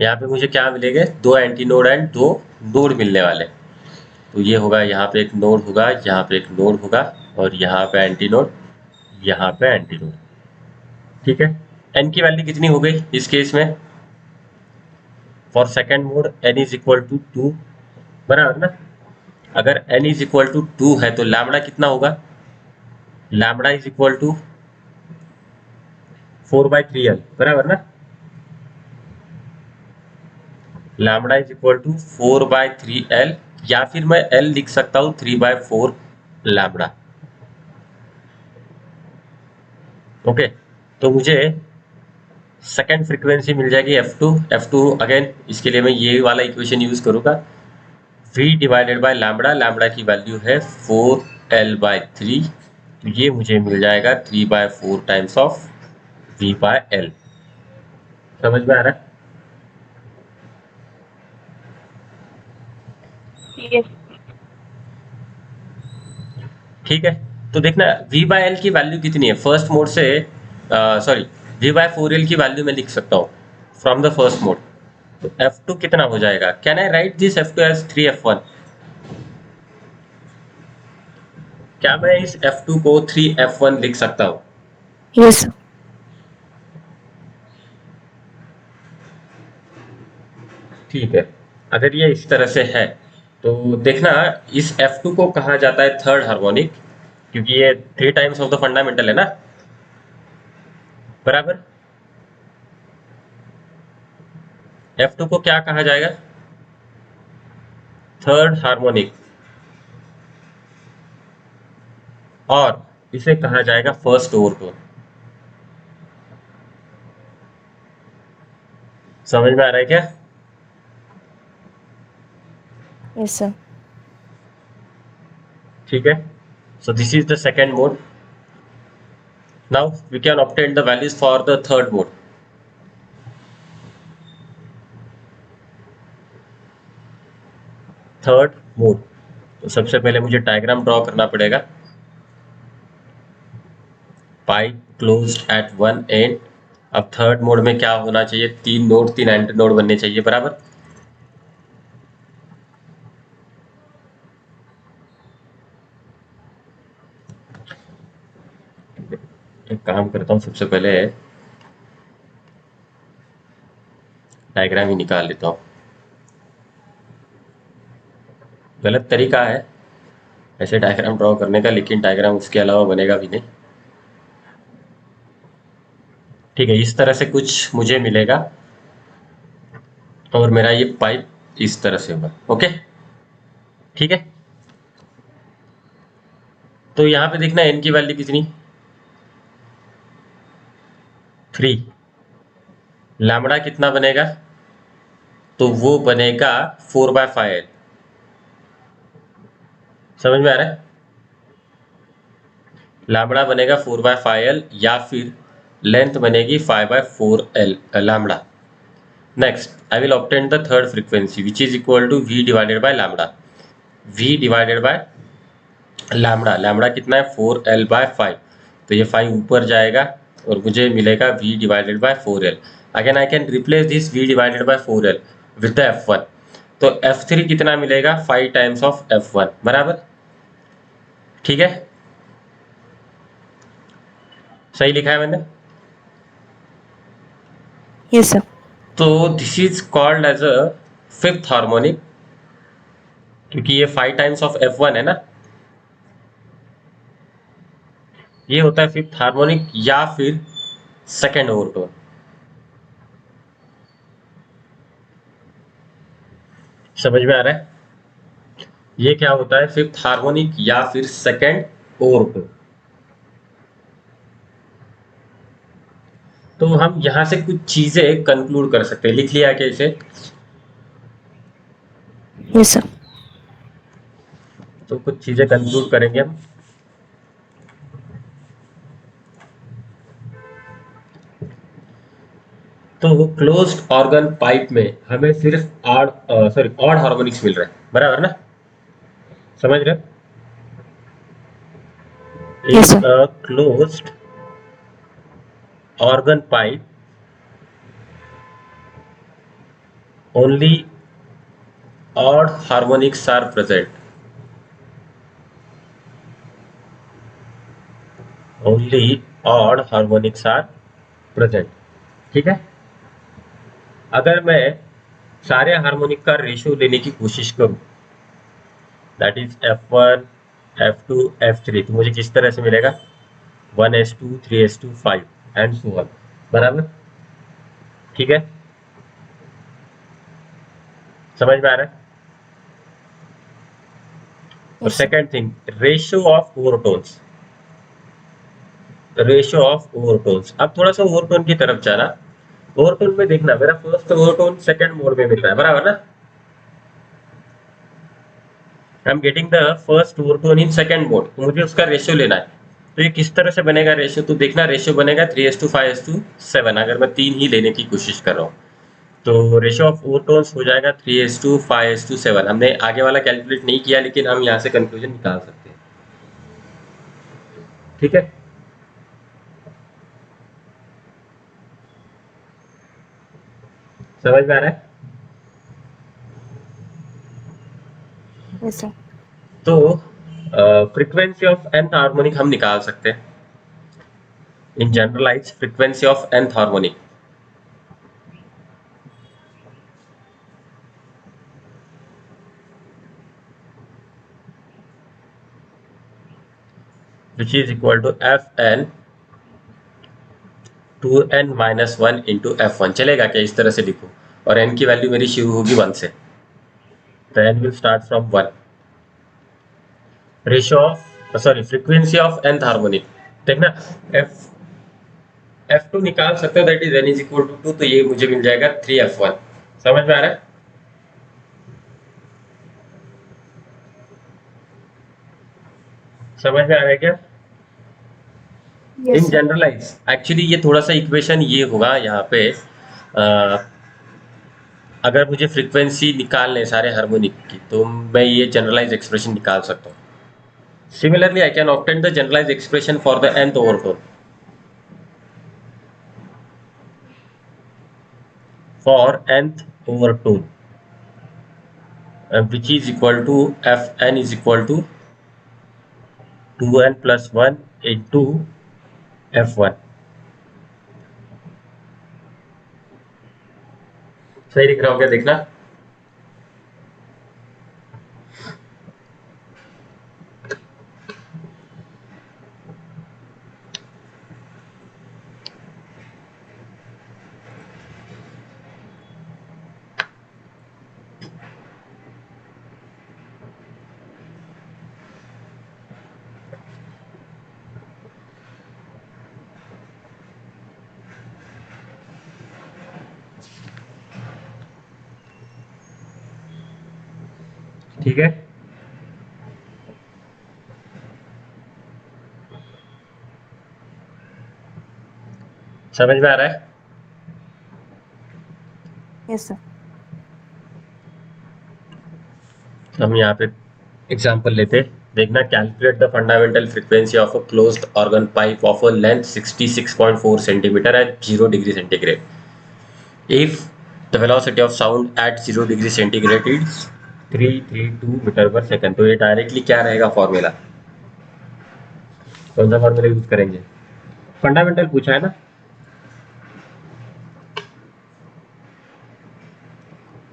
[SPEAKER 1] यहाँ पे मुझे क्या मिलेंगे, दो एंटी नोड एंड दो नोड मिलने वाले। तो ये होगा, यहाँ पे एक नोड होगा, यहाँ पे एक नोड होगा, और यहाँ पे एंटी नोड, यहाँ पे एंटी नोड। ठीक है, एन की वैल्यू कितनी हो गई इस केस में, for second mode N is equal to 2, बराबर ना। अगर एन इज इक्वल टू 2 है तो लैम्बडा कितना होगा, lambda is equal to 4/3l, बराबर ना। Lambda is equal to 4/3l, या फिर मैं l लिख सकता हूं 3/4 लैम्बडा। ओके, तो मुझे सेकेंड फ्रीक्वेंसी मिल जाएगी F2। F2 अगेन इसके लिए मैं ये वाला इक्वेशन यूज करूंगा, v divided by lambda, lambda की वैल्यू है 4l/3, तो ये मुझे मिल जाएगा 3/4 टाइम्स ऑफ v/l। समझ में आ रहा है।
[SPEAKER 2] Yes.
[SPEAKER 1] ठीक है, तो देखना v/l की वैल्यू कितनी है फर्स्ट मोड से, सॉरी, v/4l की वैल्यू मैं लिख सकता हूँ फ्रॉम द फर्स्ट मोड। तो F2 कितना हो जाएगा, can I write this F2 as 3F1, क्या मैं इस F2 को 3F1 लिख सकता हूँ।
[SPEAKER 2] Yes, sir.
[SPEAKER 1] ठीक है, अगर ये इस तरह से है तो देखना इस F2 को कहा जाता है थर्ड हार्मोनिक, क्योंकि ये 3 टाइम्स ऑफ द फंडामेंटल है ना, बराबर। F2 को क्या कहा जाएगा, थर्ड हार्मोनिक, और इसे कहा जाएगा फर्स्ट ओवरटोन। समझ में आ रहा है क्या।
[SPEAKER 2] Yes, sir.
[SPEAKER 1] ठीक है, so this is the second mode. Now we can obtain the values for the third mode. Third mode, तो सबसे पहले मुझे डायग्राम ड्रॉ करना पड़ेगा। Pipe closed eight one and. अब थर्ड मोड में क्या होना चाहिए, तीन नोड, तीन एंटी नोड बनने चाहिए, बराबर। एक काम करता हूँ, सबसे पहले डायग्राम ही निकाल लेता हूँ। गलत तरीका है ऐसे डायग्राम ड्रॉ करने का, लेकिन डायग्राम उसके अलावा बनेगा भी नहीं। ठीक है, इस तरह से कुछ मुझे मिलेगा, और मेरा ये पाइप इस तरह से होगा। ओके, ठीक है, तो यहाँ पे देखना एन की वैल्यू कितनी, 3। लैम्बडा कितना बनेगा, तो वो बनेगा 4/5l। समझ में आ रहा है, लैम्बडा बनेगा 4/5l, या फिर लेंथ बनेगी 5/4 lambda. Next I will obtain the third frequency which is equal to v divided by lambda. v divided by lambda, lambda कितना है 4l/5, तो ये 5 ऊपर जाएगा और मुझे मिलेगा v divided by 4l। Again I can replace this v divided by 4l with the f1, तो f3 कितना मिलेगा 5 टाइम्स ऑफ f1 बराबर। ठीक है, सही लिखा है मैंने।
[SPEAKER 2] Yes, sir.
[SPEAKER 1] तो this is called as a fifth harmonic, क्योंकि ये 5 टाइम्स ऑफ f1 है ना, ये होता है फिफ्थ हार्मोनिक या फिर सेकेंड ओवरटोन। समझ में आ रहा है, ये क्या होता है फिफ्थ हार्मोनिक या फिर सेकेंड ओवरटोन। तो हम यहां से कुछ चीजें कंक्लूड कर सकते हैं, लिख लिया क्या इसे।
[SPEAKER 2] Yes, sir.
[SPEAKER 1] तो कुछ चीजें कंक्लूड करेंगे हम। तो क्लोज्ड ऑर्गन पाइप में हमें सिर्फ ऑड हार्मोनिक्स मिल रहा है बराबर ना, समझ रहे।
[SPEAKER 2] Yes,
[SPEAKER 1] in
[SPEAKER 2] sir.
[SPEAKER 1] A closed organ pipe only odd harmonics are present, only odd harmonics are present। ठीक है, अगर मैं सारे हार्मोनिक का रेशियो लेने की कोशिश करूं, that is f1 f2 f3, तो मुझे किस तरह से मिलेगा 1:2 3:5 एंड सो ऑन बराबर। ठीक है, समझ में आ रहा है। और
[SPEAKER 2] Yes, sir.
[SPEAKER 1] Second thing, ratio of overtones, ratio of overtones. अब थोड़ा सा ओवरटोन की तरफ जाना। ओवरटोन में देखना, मेरा फर्स्ट ओवरटोन सेकंड मोड में मिल रहा है बराबर ना, I am getting the first overtone in second mode, तो मुझे उसका रेशियो लेना है। तो ये किस तरह से बनेगा रेशियो, तो देखना रेशियो बनेगा 3:5:7, अगर मैं 3 ही लेने की कोशिश कर रहा हूँ तो रेशियो ऑफ ओवरटोन्स हो जाएगा 3:5:7। हमने आगे वाला कैलकुलेट नहीं किया, लेकिन हम यहाँ से कंक्लूजन निकाल सकते हैं। ठीक है, समझ में आ रहा है।
[SPEAKER 2] Yes, sir.
[SPEAKER 1] तो फ्रीक्वेंसी ऑफ nth हार्मोनिक हम निकाल सकते हैं, in generalize frequency of nth harmonic which is equal to fn 2n-1 into f1। चलेगा क्या, इस तरह से लिखो, और n की वैल्यू मेरी शुरू होगी 1 से, तो n will start from 1। Ratio of sorry frequency of nth harmonic, देखना f2 निकाल सकते हो, that is n is equal to 2, तो ये मुझे मिल जाएगा 3f1। समझ में आ रहा है, समझ में आ रहा है क्या।
[SPEAKER 2] Yes,
[SPEAKER 1] इन
[SPEAKER 2] sir.
[SPEAKER 1] जनरलाइज एक्चुअली ये थोड़ा सा इक्वेशन ये होगा यहाँ पे, अगर मुझे फ्रीक्वेंसी निकालने है सारे हार्मोनिक की, तो मैं ये जनरलाइज एक्सप्रेशन निकाल सकता हूँ। Similarly I can obtain the generalise expression for the nth overtone, for nth overtone, which is equal to fn is equal to 2n plus 1 into f1। सही लिख रहा हूँ क्या, देखना। ठीक है, समझ में आ रहा है?
[SPEAKER 2] Yes, sir.
[SPEAKER 1] हम यहाँ पे एग्जांपल लेते हैं, देखना, calculate the fundamental frequency of a closed organ pipe of a length 66.4 centimetre at 0 degree centigrade if the velocity of sound at 0 degree centigrade is 332 metre per second. तो ये directly क्या रहेगा फॉर्मूला, कौन सा formula use करेंगे? Fundamental पूछा है ना,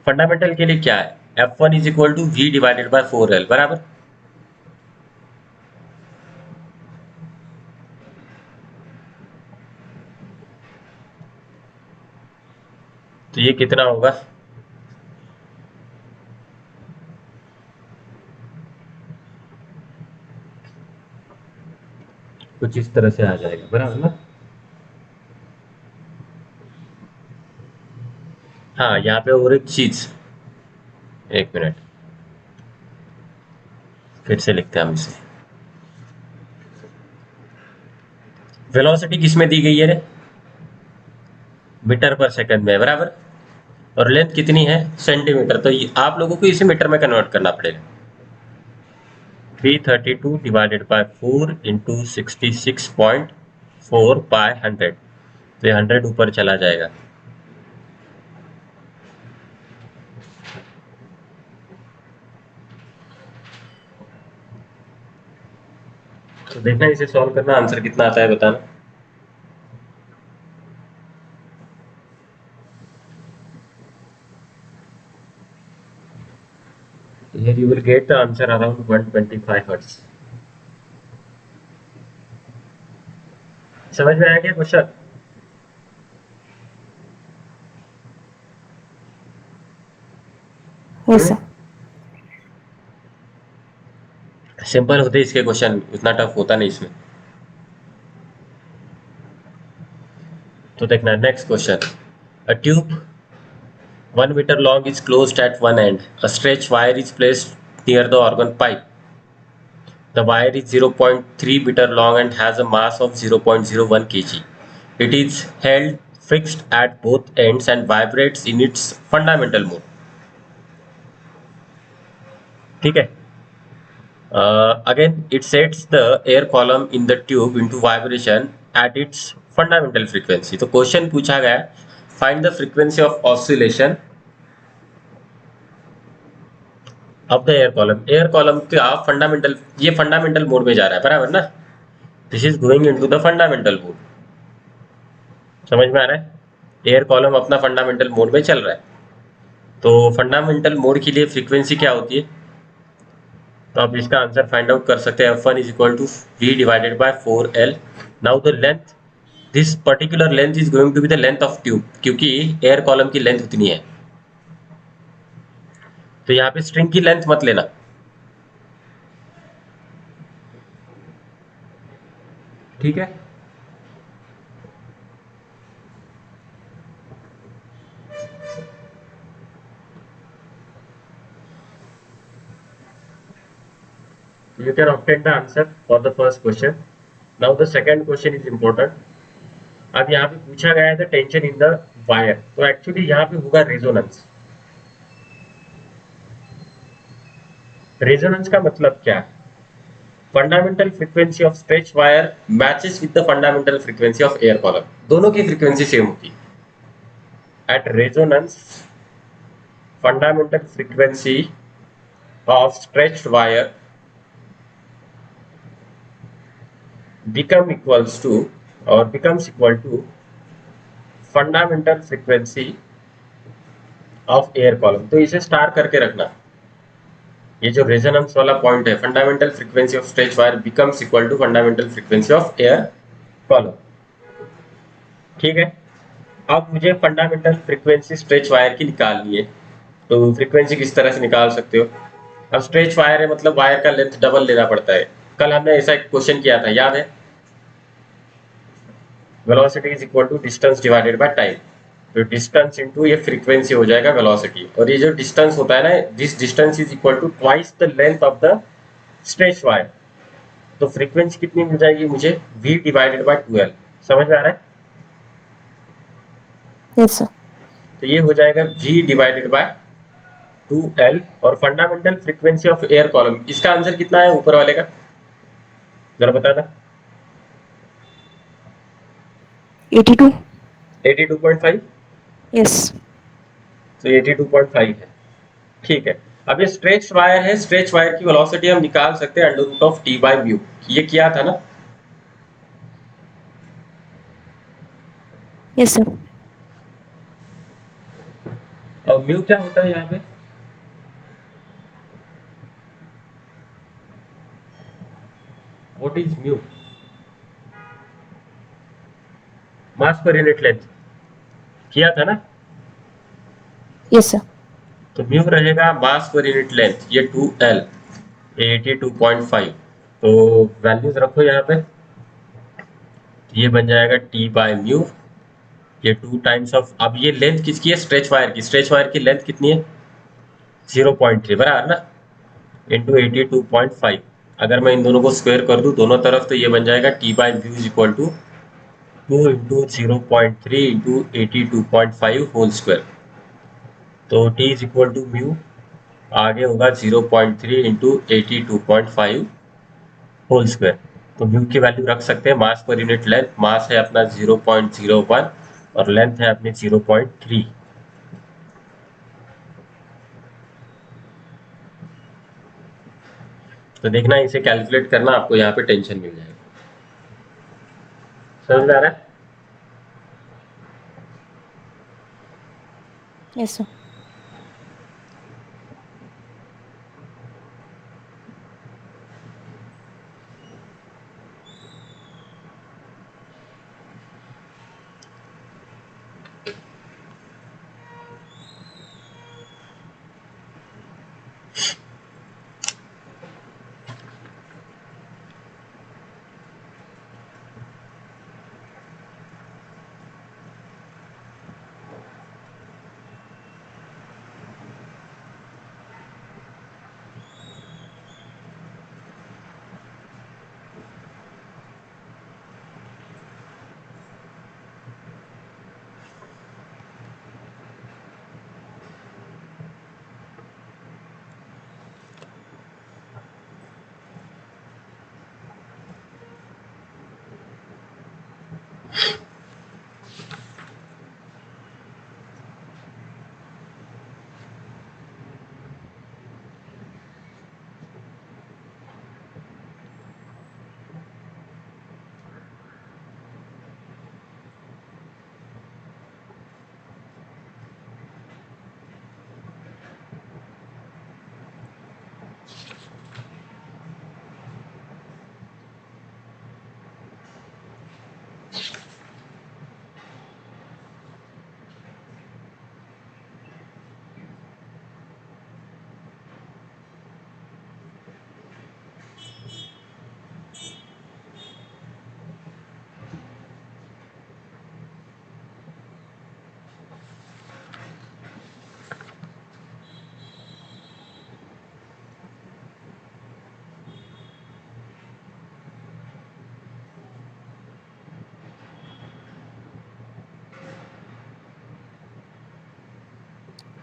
[SPEAKER 1] फंडामेंटल के लिए क्या है, F1 is equal to V divided by 4L बराबर। तो ये कितना होगा, कुछ इस तरह से आ जाएगा बराबर ना। हाँ, यहाँ पे और एक चीज, एक मिनट फिर से लिखते हैं हम इसे। वेलोसिटी किसमें दी गई है रे, मीटर पर सेकंड में बराबर, और लेंथ कितनी है, सेंटीमीटर। तो ये आप लोगों को इसे मीटर में कन्वर्ट करना पड़ेगा। 332 डिवाइडेड बाय 4 इंटू 66.4 बाय 100, तो ये 100 ऊपर चला जाएगा। तो देखना, इसे सॉल्व करना, आंसर कितना आता है बताना। Here you will get the answer around 125 hertz। समझ में आया क्या क्वेश्चन?
[SPEAKER 2] Yes, sir.
[SPEAKER 1] सिंपल होते इसके क्वेश्चन, उतना टफ होता नहीं इसमें। तो देखना next question, a tube 1 meter long is closed at one end. A stretch wire is placed near the organ pipe. The wire is 0.3 meter long and has a mass of 0.01 kg. It is held fixed at both ends and vibrates in its fundamental mode. ठीक है, again it sets the air column in the tube into vibration at its fundamental frequency। तो question पूछा गया, find the frequency of oscillation of the air column. Air column का fundamental, ये fundamental mode में जा रहा है बराबर ना, this is going into the fundamental mode. समझ में आ रहा है, एयर कॉलम अपना फंडामेंटल मोड में चल रहा है। तो फंडामेंटल मोड के लिए फ्रीक्वेंसी क्या होती है, तो आप इसका आंसर फाइंड आउट कर सकते हैं। F1 is equal to V divided by 4L। Now the length, this particular length is going to be the length of tube, क्योंकि एयर कॉलम की लेंथ उतनी है। तो यहाँ पे स्ट्रिंग की लेंथ मत लेना, ठीक है। You can obtain the answer for the first question. Now the second question is important। अब यहाँ पे पूछा गया है the tension in the wire, तो एक्चुअली यहाँ पे होगा रेजोनेंस। रेजोनेंस का मतलब क्या है, fundamental frequency of stretch wire matches with the fundamental frequency of air column, दोनों की फ्रीक्वेंसी सेम होती है। At resonance fundamental frequency of stretched wire becomes equal to fundamental frequency of air column। तो इसे स्टार करके रखना, ये जो रेजोनेंस वाला पॉइंट है, fundamental frequency of stretch wire becomes equal to fundamental frequency of air column. ठीक है, अब मुझे फंडामेंटल फ्रीक्वेंसी स्ट्रेच वायर की निकालनी है। तो फ्रीक्वेंसी किस तरह से निकाल सकते हो, अब स्ट्रेच वायर है मतलब वायर का लेंथ डबल लेना पड़ता है। कल हमने ऐसा एक क्वेश्चन किया था, याद है, velocity is equal to distance divided by time. तो डिस्टेंस इनटू ये फ्रीक्वेंसी हो जाएगा वेलोसिटी, और ये जो डिस्टेंस होता है ना, this distance is equal to twice the length of the stretch wire. तो फ्रीक्वेंसी कितनी मिल जाएगी मुझे, v डिवाइडेड बाय 2L। समझ में आ रहा है,
[SPEAKER 2] Yes, sir.
[SPEAKER 1] तो ये हो जाएगा G डिवाइडेड बाय 2L, और fundamental frequency of air column, इसका आंसर कितना है ऊपर वाले का, जरा बताना।
[SPEAKER 2] 82.
[SPEAKER 1] 82.5।
[SPEAKER 2] Yes.
[SPEAKER 1] तो 82.5 है, ठीक है। अब ये स्ट्रेच वायर है, स्ट्रेच वायर की वेलोसिटी हम निकाल सकते हैं under root of T by mu, ये किया था ना।
[SPEAKER 2] Yes, sir.
[SPEAKER 1] और म्यू क्या होता है यहाँ पे, what is mu, mass per unit length, किया था ना।
[SPEAKER 2] Yes, sir.
[SPEAKER 1] तो म्यू रहेगा मास पर यूनिट लेंथ, ये 2L 82.5, तो वैल्यूज रखो यहाँ पे, ये बन जाएगा टी बाय म्यू, ये 2 टाइम्स ऑफ, अब ये लेंथ किसकी है, स्ट्रेच वायर की, स्ट्रेच वायर की लेंथ कितनी है 0.3 बराबर ना, इंटू 82.5। अगर मैं इन दोनों को स्क्वायर कर दूं दोनों तरफ, तो ये बन जाएगा t by mu is equal to 2 into 0.3 into 82.5 whole square. तो t is equal to mu आगे होगा 0.3 इंटू 82.5 होल स्क्वायर। तो म्यू की वैल्यू रख सकते हैं मास पर यूनिट लेंथ, मास है अपना 0.01 और लेंथ है अपनी 0.3। तो देखना इसे कैलकुलेट करना, आपको यहाँ पे टेंशन मिल जाएगा। समझ में आ रहा है।
[SPEAKER 2] Yes, sir.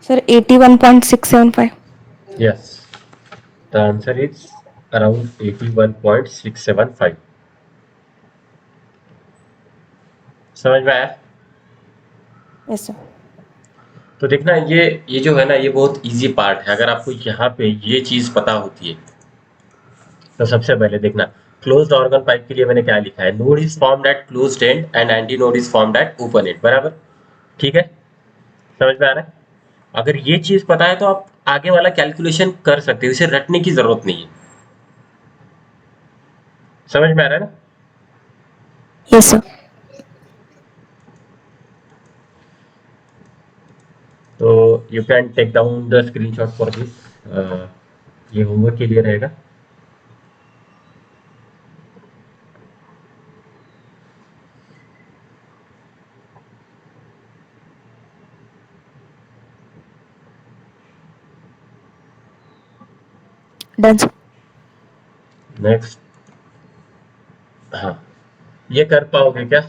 [SPEAKER 2] Sir, 81.675.
[SPEAKER 1] Yes, the answer is around 81.675। समझ में आया।
[SPEAKER 2] Yes, sir.
[SPEAKER 1] तो देखना ये जो है ना, ये बहुत इजी पार्ट है। अगर आपको यहाँ पे ये चीज पता होती है, तो सबसे पहले देखना क्लोज्ड ऑर्गन पाइप के लिए मैंने क्या लिखा है, node is formed at closed end and anti node is formed at open and, बराबर। ठीक है, समझ में आ रहा है। अगर ये चीज पता है तो आप आगे वाला कैलकुलेशन कर सकते हो, इसे रटने की जरूरत नहीं है। समझ में आ रहा है ना।
[SPEAKER 2] Yes, sir.
[SPEAKER 1] तो you can take down the screenshot for this, ये होमवर्क के लिए रहेगा।
[SPEAKER 2] Done, sir.
[SPEAKER 1] नेक्स्ट, हाँ, ये कर पाओगे क्या,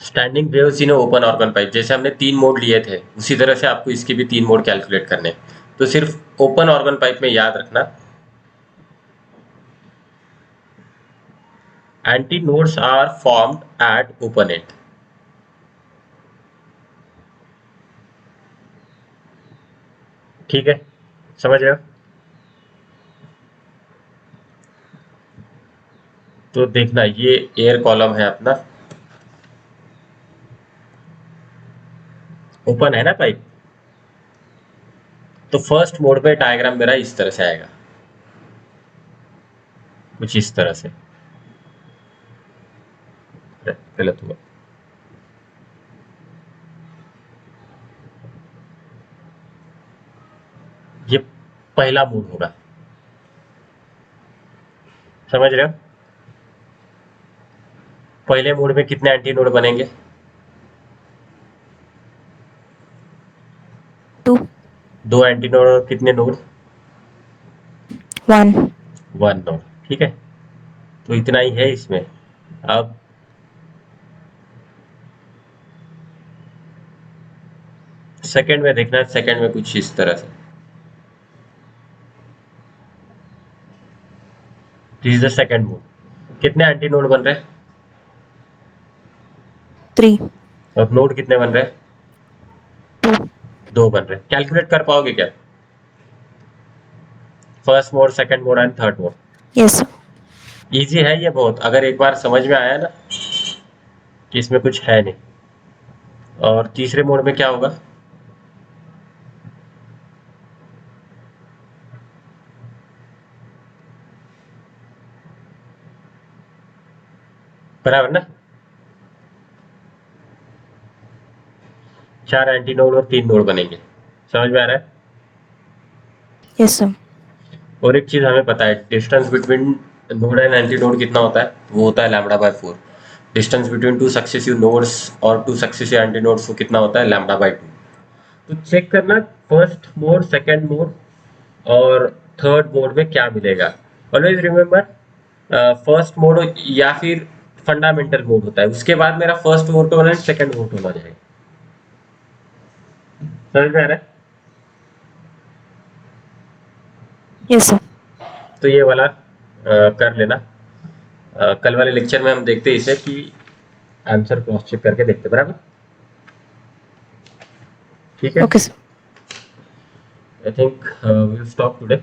[SPEAKER 1] standing waves in open organ pipe, जैसे हमने 3 मोड लिए थे उसी तरह से आपको इसके भी 3 मोड कैलकुलेट करने हैं। तो सिर्फ ओपन ऑर्गन पाइप में याद रखना anti nodes are formed at open end. ठीक है, समझ रहे हो? तो देखना ये एयर कॉलम है अपना, ओपन है ना पाइप। तो फर्स्ट मोड पे डायग्राम मेरा इस तरह से आएगा, कुछ इस तरह से। गलत हुआ। ये पहला मोड होगा, समझ रहे हो? पहले मोड में कितने एंटी नोड बनेंगे?
[SPEAKER 2] 2,
[SPEAKER 1] 2 एंटी नोड और कितने नोड?
[SPEAKER 2] 1,
[SPEAKER 1] 1 नोड। ठीक है, तो इतना ही है इसमें। अब सेकंड में देखना, सेकंड में कुछ इस तरह से। This is the second mode. कितने एंटी नोड बन रहे हैं
[SPEAKER 2] 3,
[SPEAKER 1] और नोड कितने बन रहे हैं?
[SPEAKER 2] 2.
[SPEAKER 1] 2 बन रहे हैं। कैलकुलेट कर पाओगे क्या? First mode, second mode and third mode.
[SPEAKER 2] Yes, sir.
[SPEAKER 1] Easy है ये बहुत, अगर एक बार समझ में आया ना कि इसमें कुछ है नहीं। और तीसरे मोड में क्या होगा? बराबर ना, 4 एंटी नोड और 3 नोड बनेंगे। समझ में आ रहा है?
[SPEAKER 2] Yes, sir.
[SPEAKER 1] और एक चीज हमें पता है, distance between node and anti node कितना होता है? वो होता है λ/4। डिस्टेंस बिटवीन 2 सक्सेसिव नोड्स और 2 सक्सेसिव एंटी नोड्स वो कितना होता है? λ/2। तो चेक करना फर्स्ट मोड, सेकंड मोड और थर्ड मोड में क्या मिलेगा। ऑलवेज रिमेंबर, फर्स्ट मोड या फिर फंडामेंटल मोड होता है, उसके बाद मेरा फर्स्ट मोड होना है, सेकंड मोड होना जाएगा। समझ में आ रहा है?
[SPEAKER 2] Yes, sir.
[SPEAKER 1] तो ये वाला कर लेना। कल वाले लेक्चर में हम देखते हैं इसे कि आंसर क्रॉस चेक करके देखते, बराबर? ठीक है,
[SPEAKER 2] Okay, sir.
[SPEAKER 1] I think will stop today.